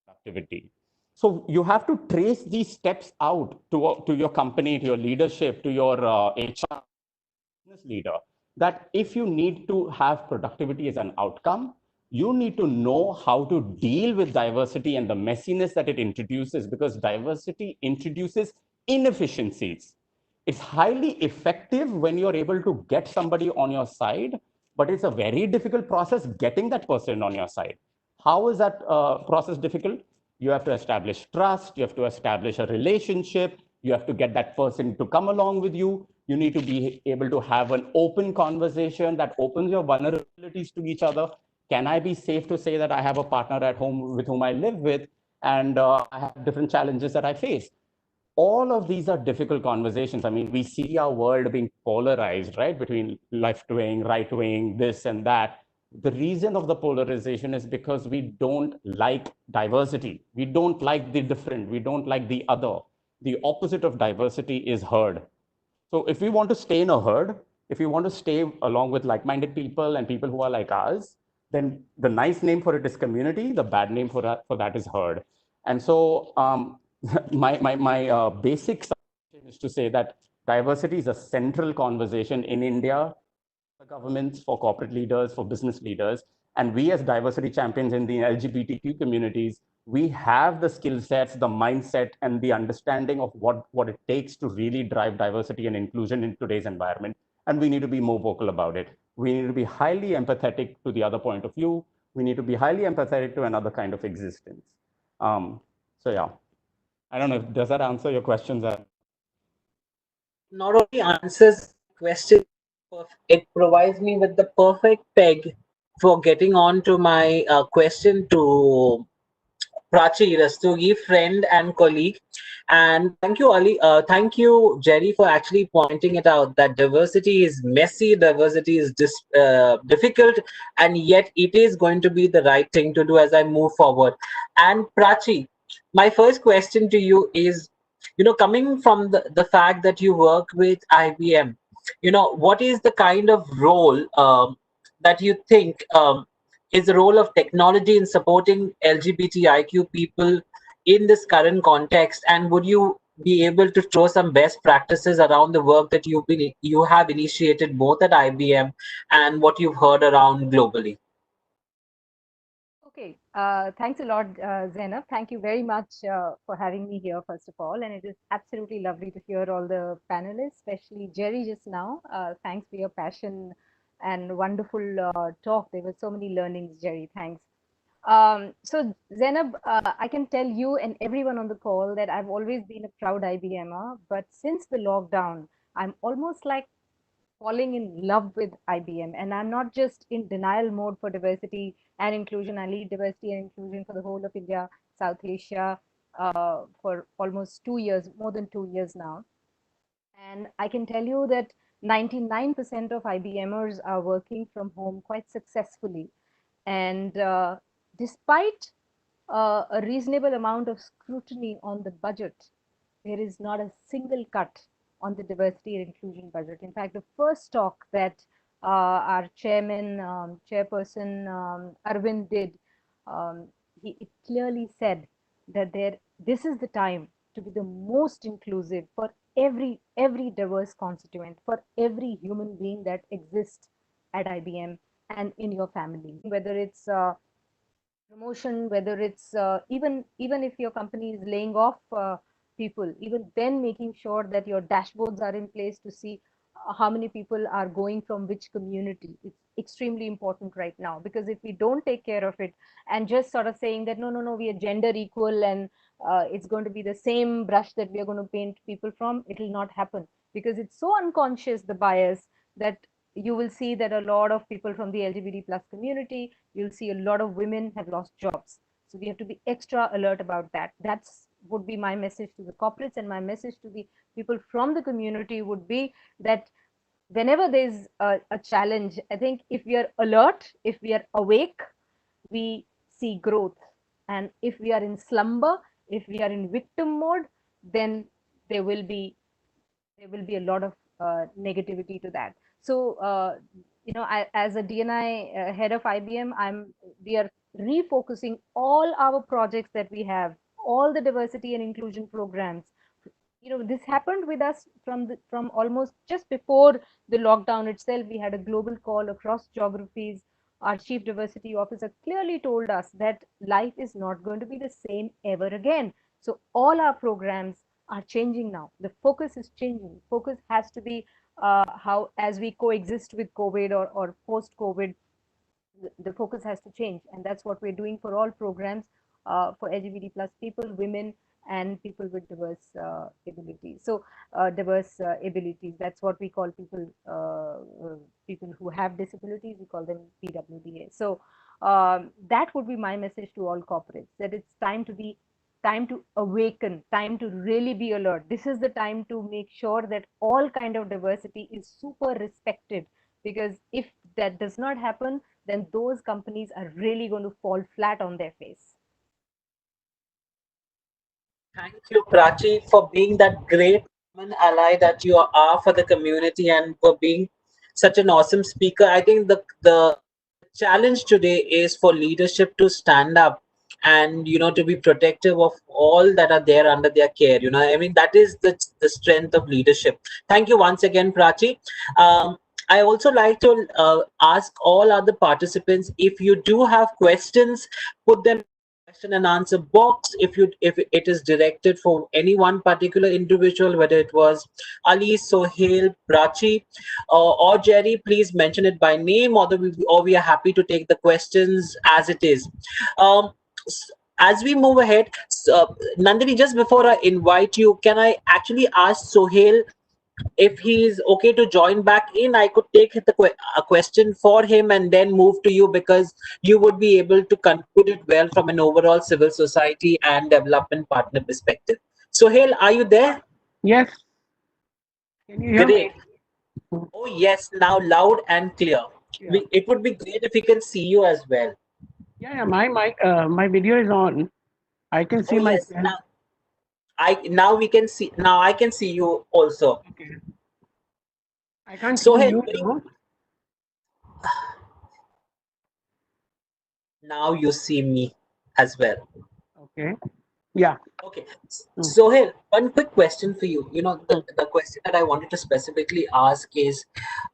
productivity. So you have to trace these steps out to your company, to your leadership, to your HR business leader, that if you need to have productivity as an outcome, you need to know how to deal with diversity and the messiness that it introduces, because diversity introduces inefficiencies. It's highly effective when you're able to get somebody on your side, but it's a very difficult process getting that person on your side. How is that process difficult? You have to establish trust, you have to establish a relationship, you have to get that person to come along with you. You need to be able to have an open conversation that opens your vulnerabilities to each other. Can I be safe to say that I have a partner at home with whom I live with, and I have different challenges that I face? All of these are difficult conversations. I mean, we see our world being polarized, right, between left wing, right wing, this and that. The reason of the polarization is because we don't like diversity. We don't like the different. We don't like the other. The opposite of diversity is herd. So if we want to stay in a herd, if we want to stay along with like-minded people and people who are like us, then the nice name for it is community. The bad name for that is herd. And so my basic suggestion is to say that diversity is a central conversation in India, for governments, for corporate leaders, for business leaders. And we as diversity champions in the LGBTQ communities, we have the skill sets, the mindset, and the understanding of what it takes to really drive diversity and inclusion in today's environment. And we need to be more vocal about it. We need to be highly empathetic to the other point of view. We need to be highly empathetic to another kind of existence. So yeah, I don't know, does that answer your questions? Not only answers question, it provides me with the perfect peg for getting on to my question to Prachi, Rastogi, friend and colleague. And thank you, Ali. Thank you, Jerry, for actually pointing it out that diversity is messy, diversity is difficult, and yet it is going to be the right thing to do as I move forward. And Prachi, my first question to you is, coming from the fact that you work with IBM, what is the kind of role that you think is the role of technology in supporting LGBTIQ people in this current context? And would you be able to throw some best practices around the work that you have initiated both at IBM and what you've heard around globally? Okay, thanks a lot, Zainab. Thank you very much for having me here, first of all. And it is absolutely lovely to hear all the panelists, especially Jerry just now. Thanks for your passion and wonderful talk. There were so many learnings, Jerry. Thanks. So, Zainab, I can tell you and everyone on the call that I've always been a proud IBMer, but since the lockdown, I'm almost like falling in love with IBM. And I'm not just in denial mode for diversity and inclusion. I lead diversity and inclusion for the whole of India, South Asia, for almost 2 years, more than 2 years now. And I can tell you that 99% of IBMers are working from home quite successfully. And despite a reasonable amount of scrutiny on the budget, there is not a single cut on the diversity and inclusion budget. In fact, the first talk that our chairperson Arvind did, he clearly said that this is the time to be the most inclusive for every diverse constituent, for every human being that exists at IBM and in your family, whether it's promotion, whether it's even if your company is laying off people, even then making sure that your dashboards are in place to see how many people are going from which community. It's extremely important right now, because if we don't take care of it and just sort of saying that no, we are gender equal and it's going to be the same brush that we are going to paint people from, it will not happen, because it's so unconscious, the bias, that you will see that a lot of people from the LGBT plus community, you'll see a lot of women have lost jobs. So we have to be extra alert about that. That's would be my message to the corporates, and my message to the people from the community would be that whenever there's a challenge, I think if we are alert, if we are awake, we see growth. And if we are in slumber, if we are in victim mode, then there will be a lot of negativity to that. So, as a DNI head of IBM, we are refocusing all our projects that we have, all the diversity and inclusion programs. This happened with us from almost just before the lockdown itself. We had a global call across geographies. Our chief diversity officer clearly told us that life is not going to be the same ever again. So all our programs are changing now. The focus is changing. Focus has to be how, as we coexist with COVID or post COVID, the focus has to change, and that's what we're doing for all programs for LGBT plus people, women, and people with diverse abilities. So diverse abilities, that's what we call people who have disabilities, we call them PWDA. So that would be my message to all corporates, that it's time to awaken, time to really be alert. This is the time to make sure that all kind of diversity is super respected, because if that does not happen, then those companies are really going to fall flat on their face. Thank you, Prachi, for being that great woman ally that you are for the community, and for being such an awesome speaker. I think the challenge today is for leadership to stand up and to be protective of all that are there under their care. I mean, that is the strength of leadership. Thank you once again, Prachi. I also like to ask all other participants, if you do have questions, put them question and answer box. If it is directed for any one particular individual, whether it was Ali, Sohail, Prachi, or Jerry, please mention it by name, or we are happy to take the questions as it is. As we move ahead, Nandini, just before I invite you, can I actually ask Sohail if he's okay to join back in? I could take a question for him and then move to you, because you would be able to conclude it well from an overall civil society and development partner perspective. Sohail, are you there? Yes. Can you hear Great. me? Oh yes, now loud and clear. Yeah. It would be great if we can see you as well. Yeah, my video is on. I can see Oh yes, myself. now we can see. Now I can see you also. Okay. I can't see Sohail, you now. now you see me as well. Okay. Yeah. Okay. Sohail, one quick question for you. The question that I wanted to specifically ask is,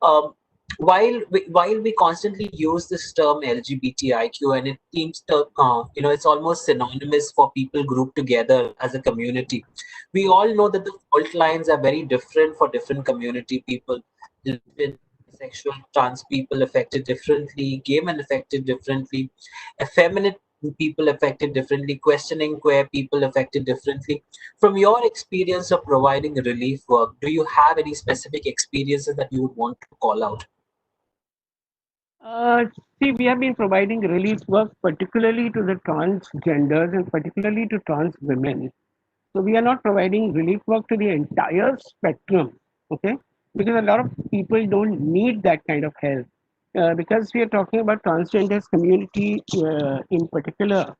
um, while we constantly use this term LGBTIQ, and it seems to, it's almost synonymous for people grouped together as a community. We all know that the fault lines are very different for different community people. Lesbian, sexual, trans people affected differently, gay men affected differently, effeminate people affected differently, questioning queer people affected differently. From your experience of providing relief work, do you have any specific experiences that you would want to call out? Uh, See, we have been providing relief work particularly to the transgenders and particularly to trans women. So we are not providing relief work to the entire spectrum, okay? Because a lot of people don't need that kind of help. Because we are talking about transgenders community in particular,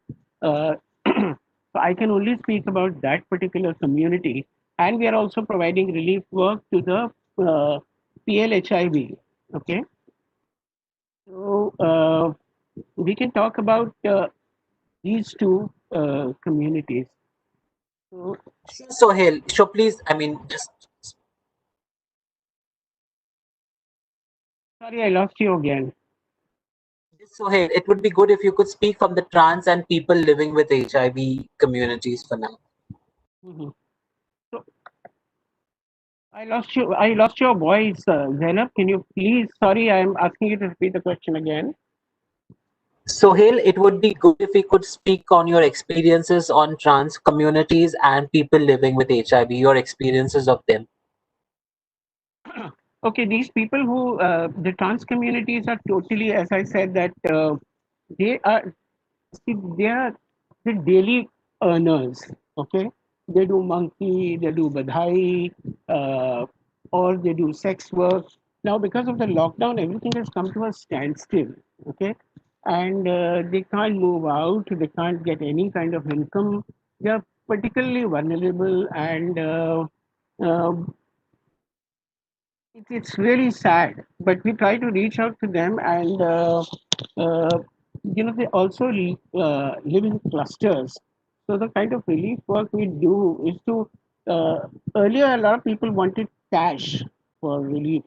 So I can only speak about that particular community. And we are also providing relief work to the PLHIV. Okay. So we can talk about these two communities. So, Sohail, so please, I mean, just sorry, I lost you again. Sohail, it would be good if you could speak from the trans and people living with HIV communities for now. Mhm. So I lost you. I lost your voice, Zainab. Can you please? Sorry, I am asking you to repeat the question again. Sohail, it would be good if we could speak on your experiences on trans communities and people living with HIV, your experiences of them. Okay, these people who the trans communities are totally, as I said, that they are see, they are the daily earners. Okay, they do monkey, they do badhai, or they do sex work. Now, because of the lockdown, everything has come to a standstill. Okay, and they can't move out. They can't get any kind of income. They are particularly vulnerable, and uh, it's really sad, but we try to reach out to them, and uh, they also live in clusters. So the kind of relief work we do is to earlier a lot of people wanted cash for relief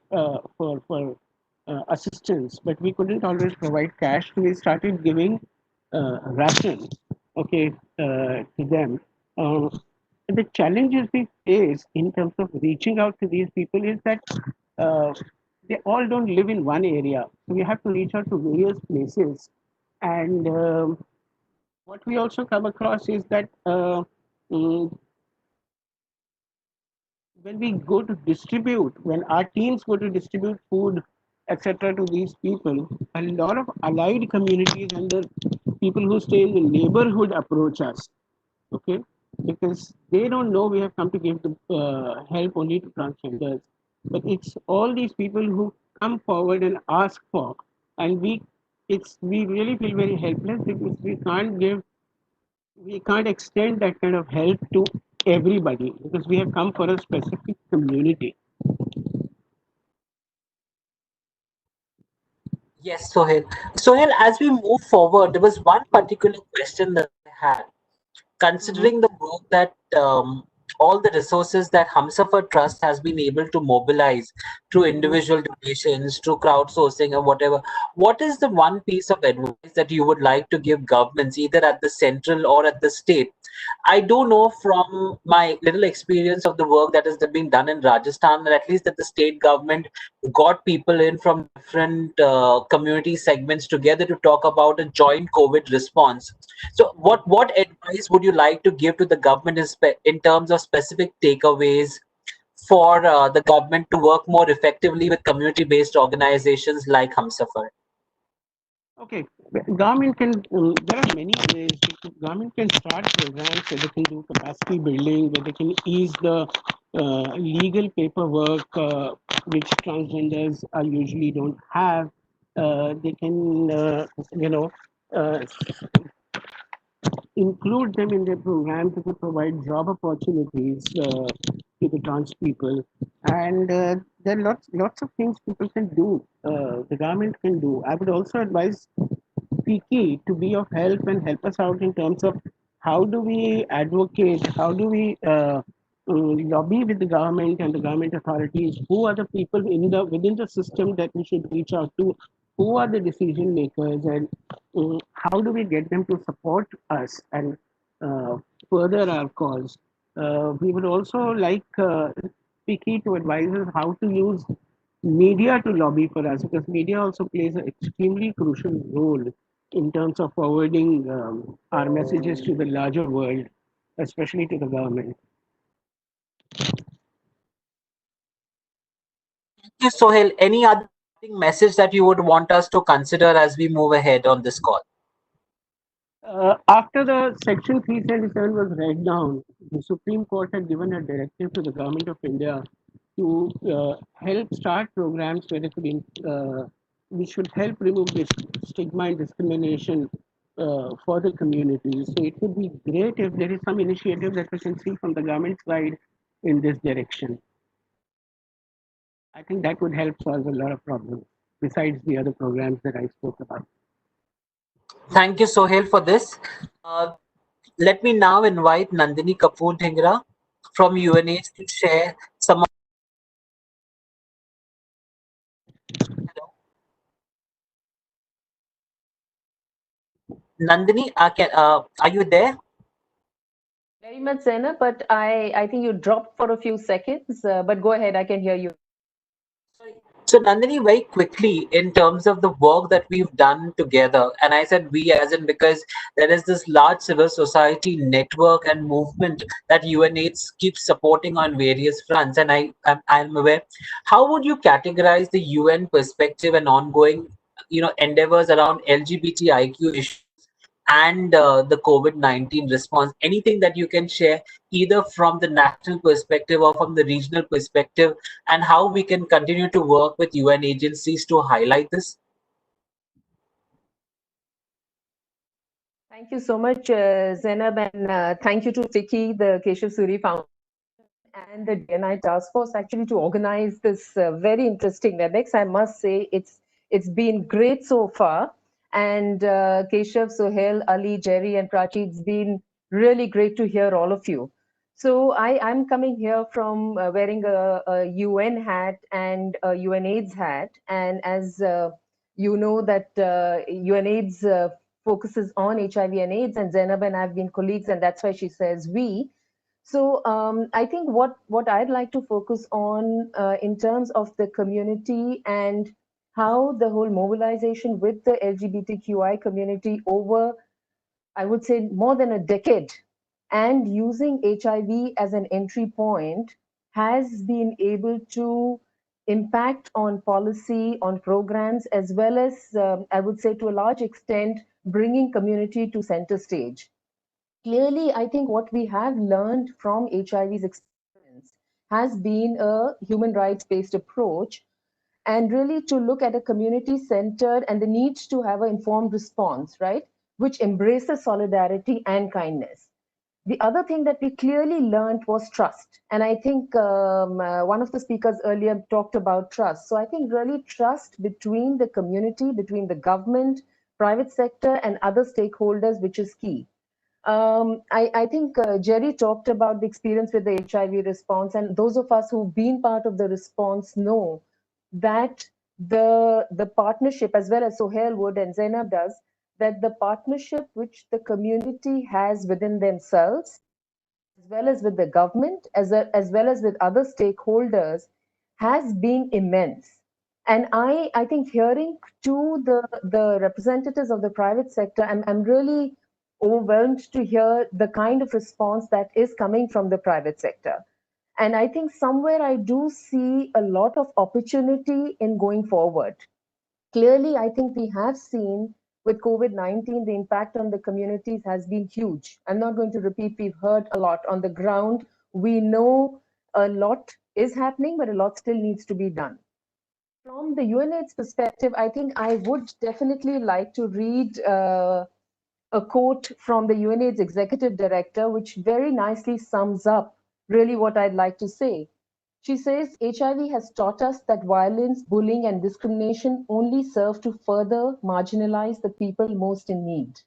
assistance, but we couldn't always provide cash. So we started giving ration, okay, to them. Uh, the challenges we face in terms of reaching out to these people is that uh, they all don't live in one area. So we have to reach out to various places. And what we also come across is that mm, when we go to distribute, when our teams go to distribute food, etc., to these people, a lot of allied communities and the people who stay in the neighborhood approach us, okay, because they don't know we have come to give the help only to transgenders, but it's all these people who come forward and ask for, and we really feel very helpless because we can't extend that kind of help to everybody because we have come for a specific community. Yes, Sohail. Sohail, as we move forward, there was one particular question that I had. Mhm. Considering the work that all the resources that Humsafar Trust has been able to mobilize through Mhm. individual donations, through crowdsourcing or whatever, what is the one piece of advice that you would like to give governments, either at the central or at the state? I do know from my little experience of the work that has been done in Rajasthan that at least that the state government got people in from different community segments together to talk about a joint COVID response. So, what advice would you like to give to the government in terms of specific takeaways for the government to work more effectively with community-based organizations like Humsafar? Okay, government can. There are many ways. Government can start programs where they can do capacity building, where they can ease the legal paperwork which transgenders are usually don't have. They can, uh, include them in their programs to provide job opportunities to the trans people. And there are lots of things people can do. The government can do. I would also advise Fiki to be of help and help us out in terms of how do we advocate, how do we lobby with the government and the government authorities, who are the people within the system that we should reach out to, who are the decision makers, and how do we get them to support us and uh, further our cause. We would also like Fiki to advise us how to use media to lobby for us because media also plays an extremely crucial role in terms of forwarding our messages to the larger world, especially to the government. Thank you, Sohail. Any other message that you would want us to consider as we move ahead on this call? After the Section 377 was read down, the Supreme Court had given a directive to the Government of India to help start programs where they could, we should help remove this stigma and discrimination for the community. So it would be great if there is some initiative that we can see from the government side in this direction. I think that would help solve a lot of problems besides the other programs that I spoke about. Thank you, Sohail, for this. Uh, Let me now invite Nandini Kapoor Dhingra from UNH to share some of. Nandini, are you there? Very much, Zainab, but I think you dropped for a few seconds, but go ahead, I can hear you. So, Nandini, very quickly, in terms of the work that we've done together, and I said we as in because there is this large civil society network and movement that UNH keeps supporting on various fronts, and I'm aware. How would you categorize the UN perspective and ongoing, endeavors around LGBTIQ issues and the COVID-19 response? Anything that you can share, either from the national perspective or from the regional perspective, and how we can continue to work with UN agencies to highlight this? Thank you so much, Zainab, and thank you to Vicky, the Keshav Suri Foundation, and the DNI task force actually to organize this very interesting WebEx. I must say it's been great so far. And Keshav, Sohail, Ali, Jerry, and Prachi, it's been really great to hear all of you. So I'm coming here from wearing a UN hat and a UNAIDS hat. And as you know that UNAIDS focuses on HIV and AIDS, and Zainab and I have been colleagues, and that's why she says we. So I think what I'd like to focus on in terms of the community and how the whole mobilization with the LGBTQI community over, I would say, more than a decade, and using HIV as an entry point has been able to impact on policy, on programs, as well as, I would say, to a large extent, bringing community to center stage. Clearly, I think what we have learned from HIV's experience has been a human rights based approach, and really to look at a community centered and the need to have an informed response, right, which embraces solidarity and kindness. The other thing that we clearly learned was trust. And I think one of the speakers earlier talked about trust. So I think really trust between the community, between the government, private sector, and other stakeholders, which is key. I think Jerry talked about the experience with the HIV response, and those of us who've been part of the response know that the partnership, as well as Sohail would and Zainab does, that the partnership which the community has within themselves, as well as with the government, as well as with other stakeholders, has been immense. And I think hearing to the representatives of the private sector, I'm really overwhelmed to hear the kind of response that is coming from the private sector. And I think somewhere I do see a lot of opportunity in going forward. Clearly, I think we have seen with COVID-19, the impact on the communities has been huge. I'm not going to repeat, we've heard a lot on the ground. We know a lot is happening, but a lot still needs to be done. From the UNAIDS perspective, I think I would definitely like to read a quote from the UNAIDS executive director, which very nicely sums up really what I'd like to say. She says, HIV has taught us that violence, bullying, and discrimination only serve to further marginalize the people most in need.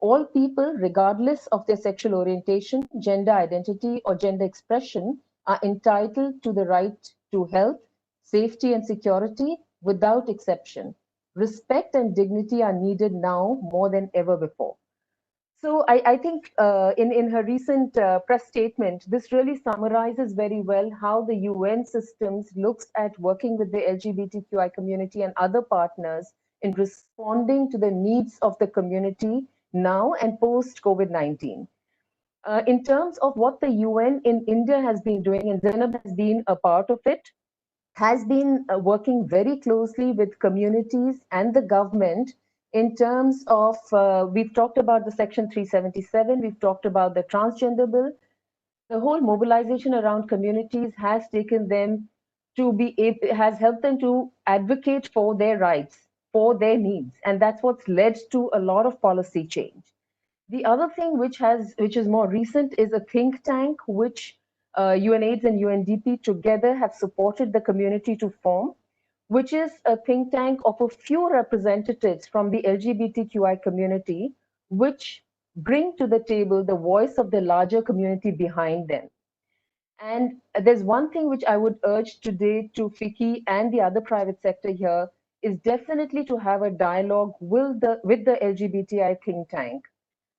All people, regardless of their sexual orientation, gender identity, or gender expression, are entitled to the right to health, safety, and security without exception. Respect and dignity are needed now more than ever before. So I think in her recent press statement, this really summarizes very well how the UN systems looks at working with the LGBTQI community and other partners in responding to the needs of the community now and post COVID-19. In terms of what the UN in India has been doing, and Zainab has been a part of it, has been working very closely with communities and the government in terms of, we've talked about the Section 377, we've talked about the transgender bill. The whole mobilization around communities has taken them to be, has helped them to advocate for their rights. for their needs. And that's what's led to a lot of policy change. The other thing which is more recent is a think tank which UNAIDS and UNDP together have supported the community to form, which is a think tank of a few representatives from the LGBTQI community, which bring to the table the voice of the larger community behind them. And there's one thing which I would urge today to FICCI and the other private sector here is definitely to have a dialogue with the LGBTI think tank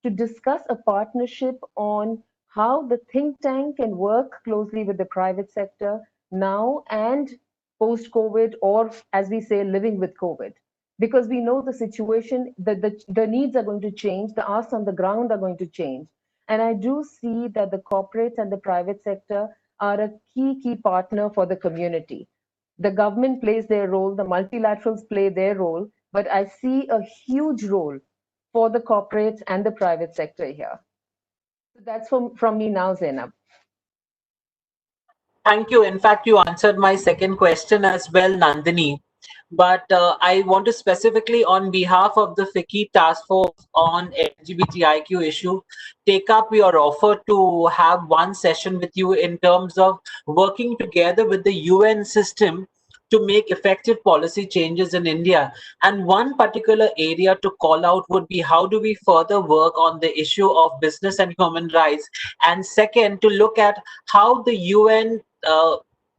to discuss a partnership on how the think tank can work closely with the private sector now and post-COVID, or as we say, living with COVID. Because we know the situation, the needs are going to change, the asks on the ground are going to change. And I do see that the corporates and the private sector are a key partner for the community. The government plays their role, the multilaterals play their role, but I see a huge role for the corporates and the private sector here. So that's from me now, Zainab. Thank you. In fact, you answered my second question as well, Nandini. But I want to specifically, on behalf of the FICCI task force on LGBTIQ issue, take up your offer to have one session with you in terms of working together with the UN system to make effective policy changes in India. And one particular area to call out would be how do we further work on the issue of business and human rights? And second, to look at how the UN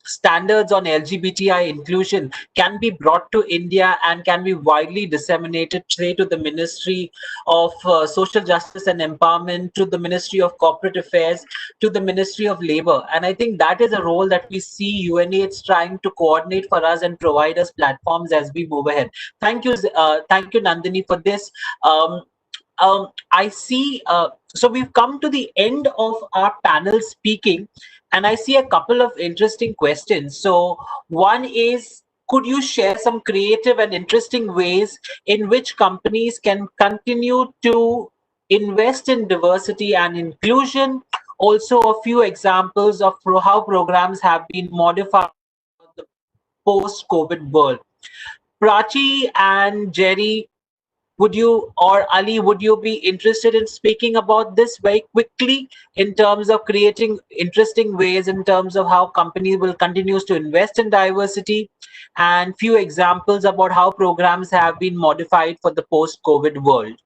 standards on LGBTI inclusion can be brought to India and can be widely disseminated, say, to the Ministry of Social Justice and Empowerment, to the Ministry of Corporate Affairs, to the Ministry of Labor. And I think that is a role that we see UNAIDS trying to coordinate for us and provide us platforms as we move ahead. Thank you, Nandini, for this. I see, so we've come to the end of our panel speaking, and I see a couple of interesting questions. So one is, could you share some creative and interesting ways in which companies can continue to invest in diversity and inclusion? Also, a few examples of how programs have been modified for the post-COVID world. Prachi and Jerry, would you, or Ali, would you be interested in speaking about this very quickly in terms of creating interesting ways in terms of how companies will continue to invest in diversity, and few examples about how programs have been modified for the post-COVID world?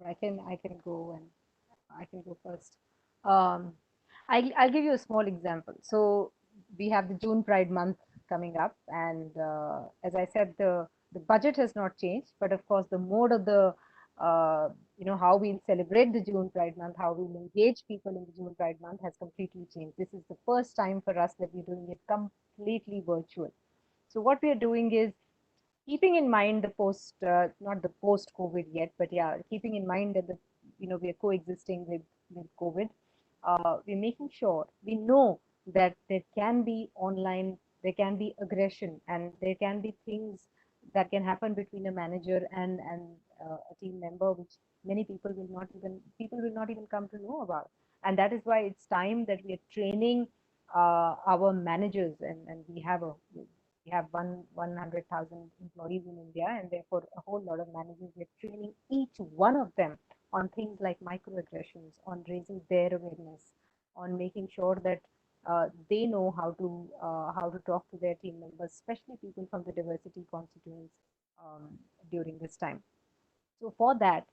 I can go, and I can go first. Um, I'll give you a small example. So we have the June Pride Month coming up, and as I said, the budget has not changed, but of course the mode of the how we'll celebrate the June Pride Month, how we'll engage people in the June Pride Month has completely changed. This is the first time for us that we're doing it completely virtual. So what we are doing is keeping in mind the not the post COVID yet, but yeah, keeping in mind that we are coexisting with COVID. We're making sure we know that there can be online, there can be aggression, and there can be things that can happen between a manager and a team member, which many people will not even come to know about. And that is why it's time that we are training our managers, and we have 100,000 employees in India, and therefore a whole lot of managers. We're training each one of them on things like microaggressions, on raising their awareness, on making sure that they know how to talk to their team members, especially people from the diversity constituents during this time. So for that,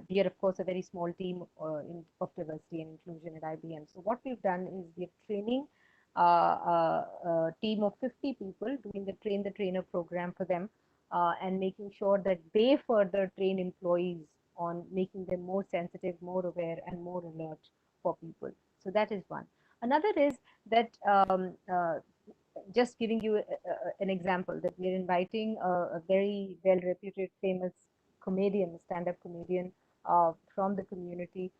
we are of course a very small team of diversity and inclusion at IBM. So what we've done is we're training a team of 50 people, doing the train the trainer program for them, and making sure that they further train employees on making them more sensitive, more aware, and more alert for people. So that is one. Another is that just giving you an example, that we are inviting a very well-reputed, famous comedian, stand-up comedian from the community.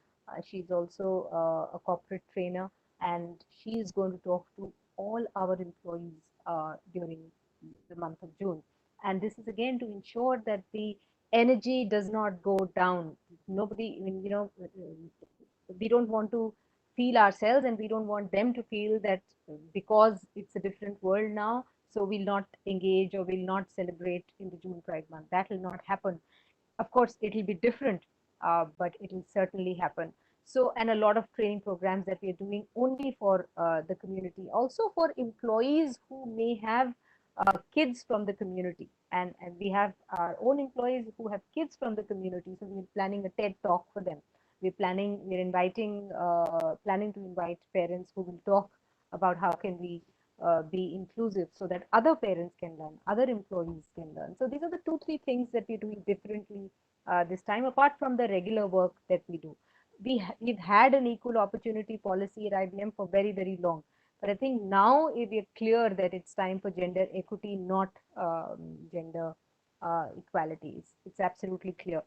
She's also a corporate trainer, and she is going to talk to all our employees during the month of June. And this is again to ensure that the energy does not go down. Nobody, I mean, we don't want to feel ourselves, and we don't want them to feel that because it's a different world now, so we'll not engage or will not celebrate in the June Pride Month. That will not happen. Of course, it'll be different, but it will certainly happen. So, and a lot of training programs that we are doing only for the community, also for employees who may have kids from the community, and we have our own employees who have kids from the community. So we're planning a TED talk for them. We're inviting, planning to invite parents who will talk about how can we be inclusive so that other parents can learn, other employees can learn. So these are the 2-3 things that we're doing differently this time, apart from the regular work that we do. We've had an equal opportunity policy at IBM for very, very long. But I think now we're clear that it's time for gender equity, not gender equality. It's absolutely clear.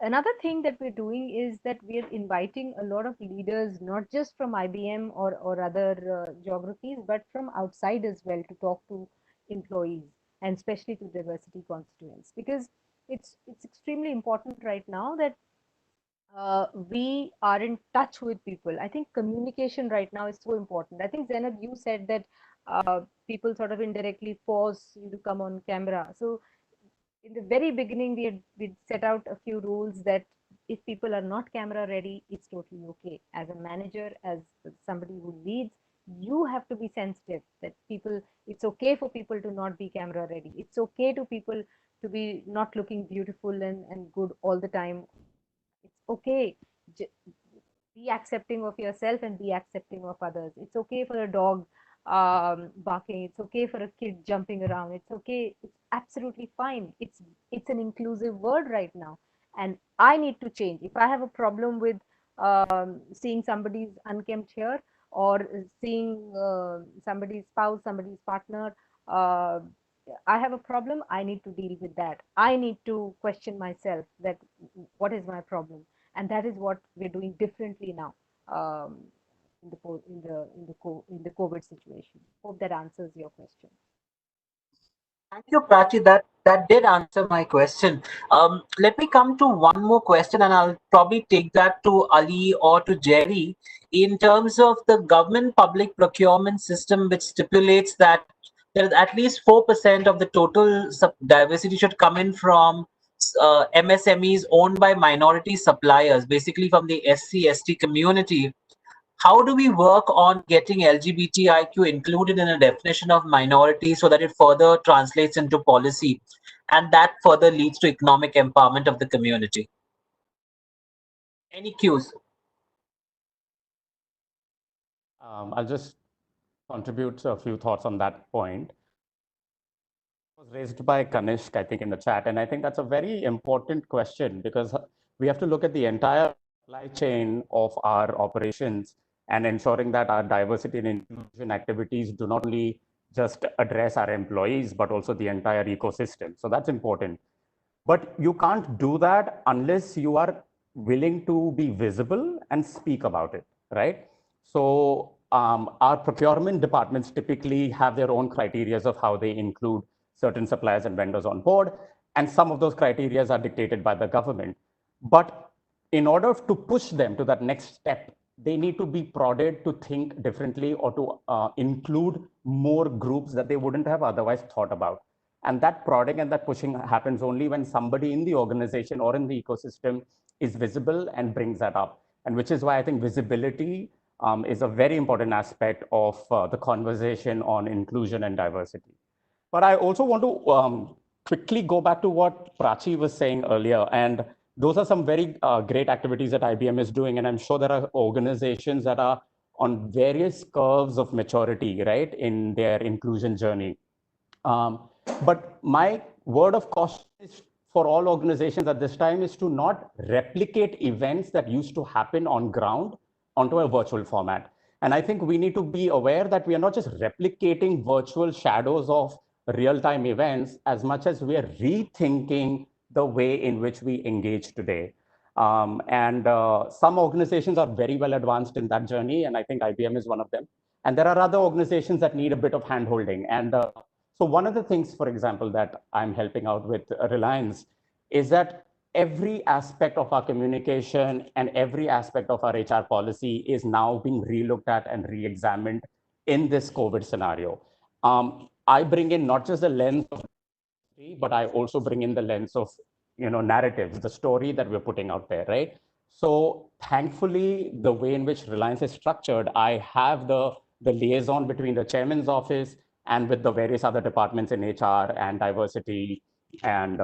Another thing that we're doing is that we're inviting a lot of leaders, not just from IBM or other geographies, but from outside as well, to talk to employees, and especially to diversity constituents, because it's extremely important right now that we are in touch with people. I think communication right now is so important. I think Zainab, you said that people sort of indirectly force you to come on camera. So in the very beginning, we set out a few rules that if people are not camera ready, it's totally okay. As a manager, as somebody who leads, you have to be sensitive that people, it's okay for people to not be camera ready. It's okay to people to be not looking beautiful and good all the time. It's okay. Be accepting of yourself and be accepting of others. It's okay for a dog barking. It's okay for a kid jumping around. It's okay. It's absolutely fine. It's an inclusive world right now, and I need to change. If I have a problem with seeing somebody's unkempt hair, or seeing somebody's spouse, somebody's partner, uh, I have a problem. I need to deal with that. I need to question myself that what is my problem, and that is what we're doing differently now in the COVID situation. Hope that answers your question. Thank you, Prachi. That did answer my question. Let me come to one more question, and I'll probably take that to Ali or to Jerry. In terms of the government public procurement system, which stipulates that there is at least 4% of the total diversity should come in from MSMEs owned by minority suppliers, basically from the SC/ST community. How do we work on getting LGBTIQ included in a definition of minority so that it further translates into policy and that further leads to economic empowerment of the community? Any cues? I'll just contribute a few thoughts on that point. It was raised by Kanishk, I think, in the chat, and I think that's a very important question, because we have to look at the entire supply chain of our operations and ensuring that our diversity and inclusion activities do not only just address our employees, but also the entire ecosystem. So that's important. But you can't do that unless you are willing to be visible and speak about it, right? So our procurement departments typically have their own criteria of how they include certain suppliers and vendors on board. And some of those criteria are dictated by the government. But in order to push them to that next step, they need to be prodded to think differently, or to include more groups that they wouldn't have otherwise thought about. And that prodding and that pushing happens only when somebody in the organization or in the ecosystem is visible and brings that up. And which is why I think visibility is a very important aspect of the conversation on inclusion and diversity. But I also want to quickly go back to what Prachi was saying earlier. And those are some very great activities that IBM is doing. And I'm sure there are organizations that are on various curves of maturity, right, in their inclusion journey. But my word of caution is for all organizations at this time is to not replicate events that used to happen on ground onto a virtual format. And I think we need to be aware that we are not just replicating virtual shadows of real-time events as much as we are rethinking the way in which we engage today. And some organizations are very well advanced in that journey, and I think IBM is one of them. And there are other organizations that need a bit of hand-holding. And so one of the things, for example, that I'm helping out with Reliance is that every aspect of our communication and every aspect of our HR policy is now being relooked at and re-examined in this COVID scenario. I bring in not just the lens of history, but I also bring in the lens of narratives, the story that we're putting out there, right? So thankfully, the way in which Reliance is structured, I have the liaison between the chairman's office and with the various other departments in HR and diversity and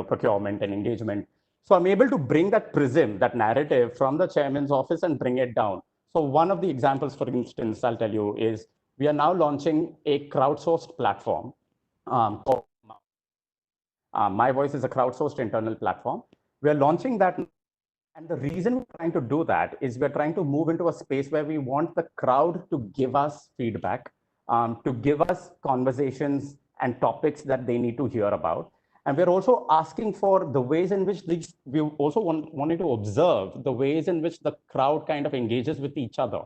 procurement and engagement. So I'm able to bring that prism, that narrative from the chairman's office and bring it down. So one of the examples, for instance, I'll tell you is we are now launching a crowdsourced platform called My Voice is a crowdsourced internal platform. We're launching that. And the reason we're trying to do that is we're trying to move into a space where we want the crowd to give us feedback, to give us conversations and topics that they need to hear about. And we're also asking for the ways in which we also wanted to observe the ways in which the crowd kind of engages with each other.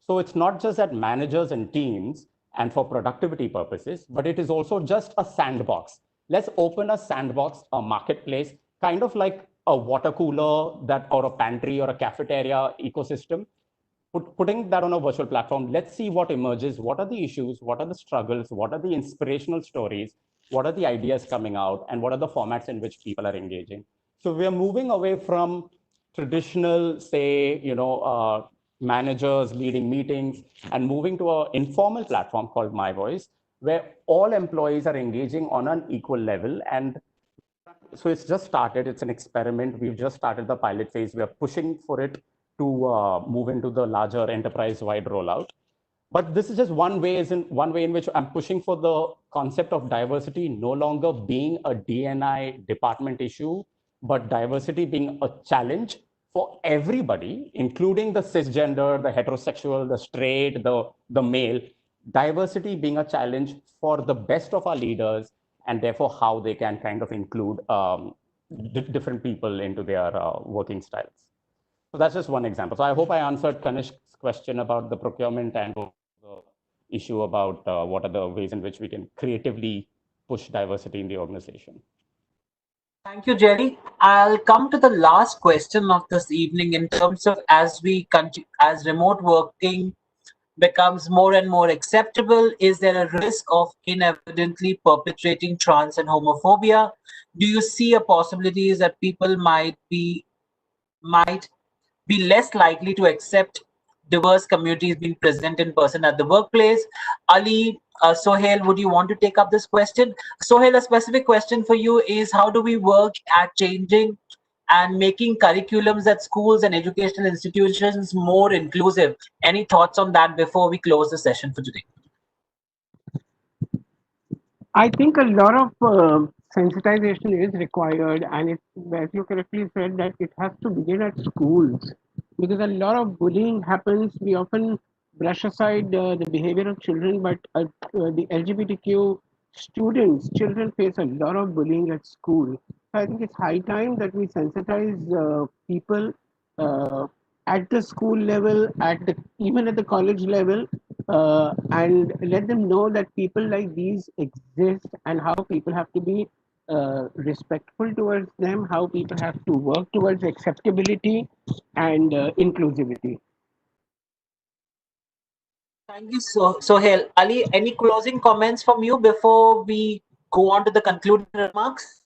So it's not just that managers and teams and for productivity purposes, but it is also just a sandbox. Let's open a sandbox, a marketplace, kind of like a water cooler or a pantry or a cafeteria ecosystem, putting that on a virtual platform. Let's see what emerges. What are the issues? What are the struggles? What are the inspirational stories? What are the ideas coming out? And what are the formats in which people are engaging? So we are moving away from traditional, say, managers leading meetings and moving to an informal platform called My Voice, where all employees are engaging on an equal level. And so it's just started. It's an experiment. We've just started the pilot phase. We are pushing for it to move into the larger enterprise-wide rollout. But this is just one way in which I'm pushing for the concept of diversity no longer being a D&I department issue, but diversity being a challenge for everybody, including the cisgender, the heterosexual, the straight, the male. Diversity being a challenge for the best of our leaders, and therefore how they can kind of include different people into their working styles. So that's just one example. So I hope I answered Kanishk's question about the procurement and the issue about what are the ways in which we can creatively push diversity in the organization. Thank you, Jerry. I'll come to the last question of this evening in terms of as remote working becomes more and more acceptable, is there a risk of inadvertently perpetrating trans and homophobia? Do you see a possibilities that people might be less likely to accept diverse communities being present in person at the workplace? Ali, Sohail, would you want to take up this question? Sohail, a specific question for you is how do we work at changing and making curriculums at schools and educational institutions more inclusive? Any thoughts on that before we close the session for today? I think a lot of sensitization is required, and it, as you correctly said, that it has to begin at schools, because a lot of bullying happens. We often brush aside the behavior of children, but the LGBTQ children face a lot of bullying at school. So I think it's high time that we sensitize people uh, at the school level, even at the college level, and let them know that people like these exist and how people have to be respectful towards them, how people have to work towards acceptability and inclusivity. Thank you, Sohail. Ali, any closing comments from you before we go on to the concluding remarks?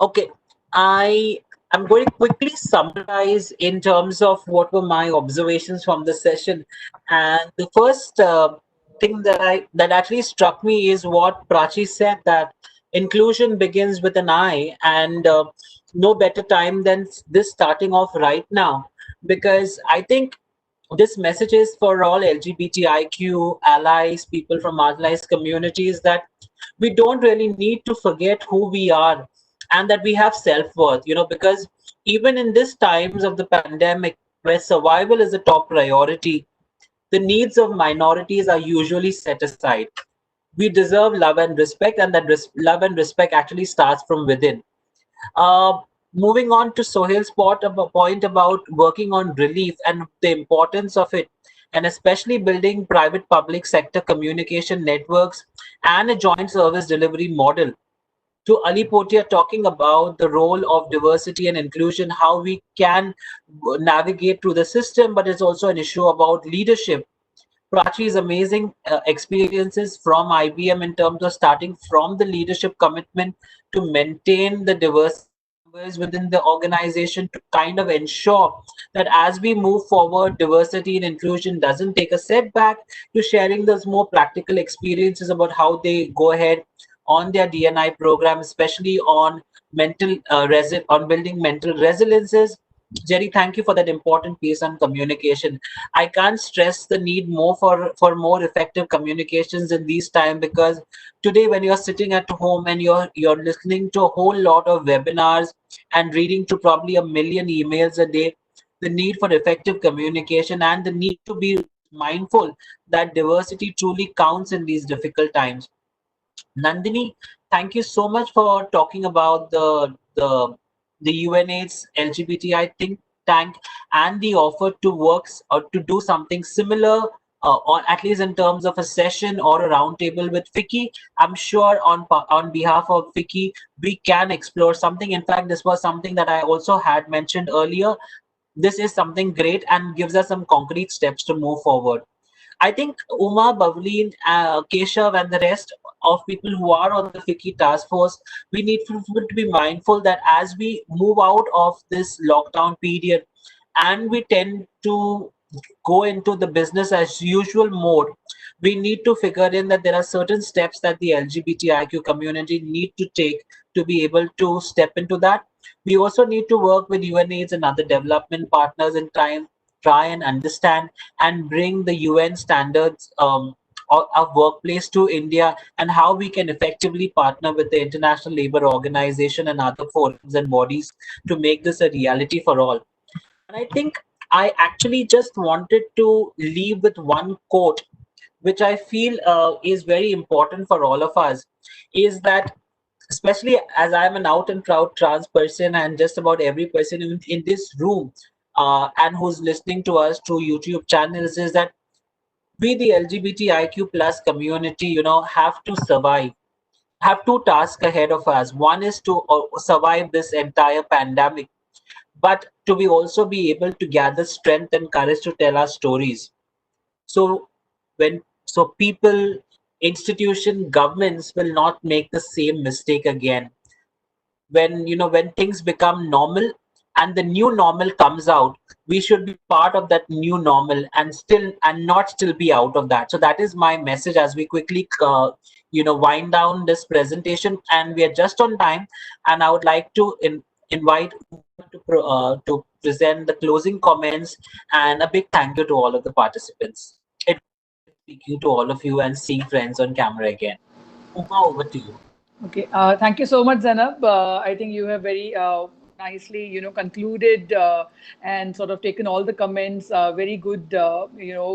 Okay, I am going to quickly summarize in terms of what were my observations from the session. And the first thing that actually struck me is what Prachi said, that inclusion begins with an I, and no better time than this starting off right now, because I think this message is for all LGBTIQ allies, people from marginalized communities, that we don't really need to forget who we are and that we have self-worth, because even in these times of the pandemic where survival is a top priority, the needs of minorities are usually set aside. We deserve love and respect, and that love and respect actually starts from within. uh, Moving on to Sohail's point about working on relief and the importance of it, and especially building private-public sector communication networks and a joint service delivery model. To Ali Potia talking about the role of diversity and inclusion, how we can navigate through the system, but it's also an issue about leadership. Prachi's amazing experiences from IBM in terms of starting from the leadership commitment to maintain the diversity numbers within the organization to kind of ensure that as we move forward, diversity and inclusion doesn't take a setback, to sharing those more practical experiences about how they go ahead on their DNI program, especially on on building mental resiliences. Jerry, thank you for that important piece on communication. I can't stress the need more for more effective communications in these times, because today when you're sitting at home and you're listening to a whole lot of webinars and reading to probably 1 million emails a day, the need for effective communication and the need to be mindful that diversity truly counts in these difficult times. Nandini, thank you so much for talking about the UNAIDS LGBTI think tank and the offer to work or to do something similar, or at least in terms of a session or a roundtable with Vicky. I'm sure on behalf of Vicky, we can explore something. In fact, this was something that I also had mentioned earlier. This is something great and gives us some concrete steps to move forward. I think Uma, Bavleen, Keshav, and the rest of people who are on the FICCI task force, we need to be mindful that as we move out of this lockdown period and we tend to go into the business as usual mode, we need to figure in that there are certain steps that the LGBTIQ community need to take to be able to step into that. We also need to work with UNAIDS and other development partners in try and understand and bring the UN standards of workplace to India, and how we can effectively partner with the International Labour Organization and other forums and bodies to make this a reality for all. And I think I actually just wanted to leave with one quote, which I feel is very important for all of us, is that, especially as I'm an out and proud trans person, and just about every person in this room and who's listening to us through YouTube channels, is that we, the LGBTIQ plus community, have to survive. Have two tasks ahead of us. One is to survive this entire pandemic, but to be also be able to gather strength and courage to tell our stories. So people, institution, governments will not make the same mistake again. When things become normal and the new normal comes out, we should be part of that new normal and not still be out of that. So that is my message as we quickly wind down this presentation, and we are just on time, and I would like to invite to present the closing comments, and a big thank you to all of the participants. It was speaking to all of you and seeing friends on camera again. Uma, over to you. Okay, thank you so much, Zainab. I think you have very nicely, concluded and sort of taken all the comments. Very good,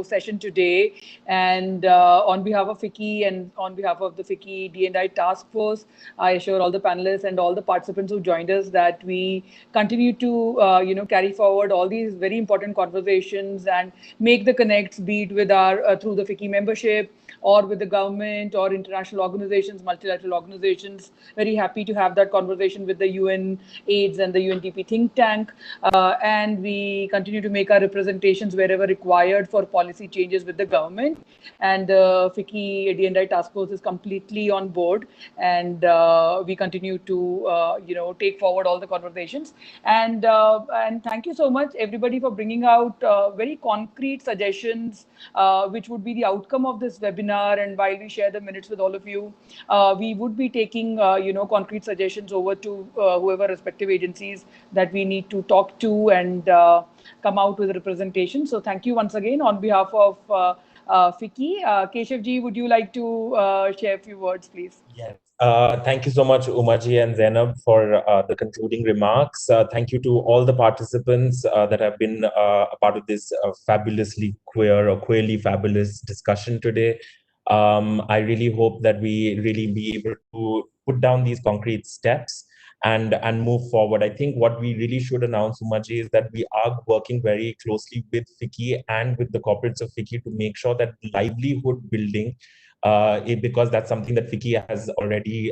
session today. And on behalf of FICCI and on behalf of the FICCI D&I task force, I assure all the panelists and all the participants who joined us that we continue to, carry forward all these very important conversations and make the connects, be it with our through the FICCI membership, or with the government or international organizations, multilateral organizations. Very happy to have that conversation with the UN AIDS and the UNDP think tank. And we continue to make our representations wherever required for policy changes with the government. And the FICCI D&I task force is completely on board. And we continue to, take forward all the conversations. And thank you so much, everybody, for bringing out very concrete suggestions, which would be the outcome of this webinar. And while we share the minutes with all of you, we would be taking, concrete suggestions over to whoever respective agencies that we need to talk to and come out with a representation. So thank you once again on behalf of FICCI. Keshav ji, would you like to share a few words, please? Yes. Thank you so much, Umaji and Zainab, for the concluding remarks. Thank you to all the participants that have been a part of this fabulously queer or queerly fabulous discussion today. I really hope that we really be able to put down these concrete steps and move forward. I think what we really should announce, Umaji, is that we are working very closely with FICCI and with the corporates of FICCI to make sure that livelihood building, because that's something that FICCI has already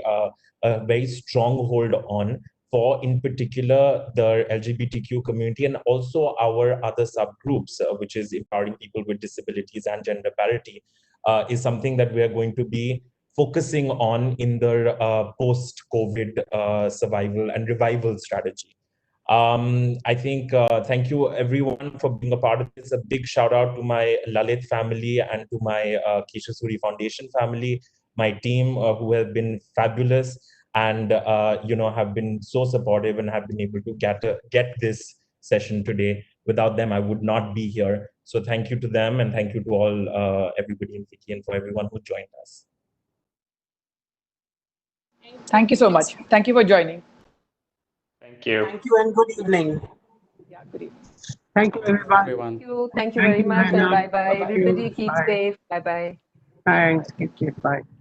a very strong hold on, for in particular the LGBTQ community and also our other subgroups, which is empowering people with disabilities and gender parity, is something that we are going to be focusing on in the post-COVID survival and revival strategy. I think thank you everyone for being a part of this. A big shout out to my Lalit family and to my Keshav Suri Foundation family, my team who have been fabulous and have been so supportive and have been able to get this session today. Without them, I would not be here. So thank you to them, and thank you to all everybody in FICCI and for everyone who joined us. Thank you so much. Thank you for joining. Thank you. Thank you and good evening. Yeah, good evening. Thank you, everyone. Everyone. Thank you very much, and Zainab. bye-bye. Thank you. Everybody keep Bye. safe. Bye-bye. Thanks. Keep safe. Bye.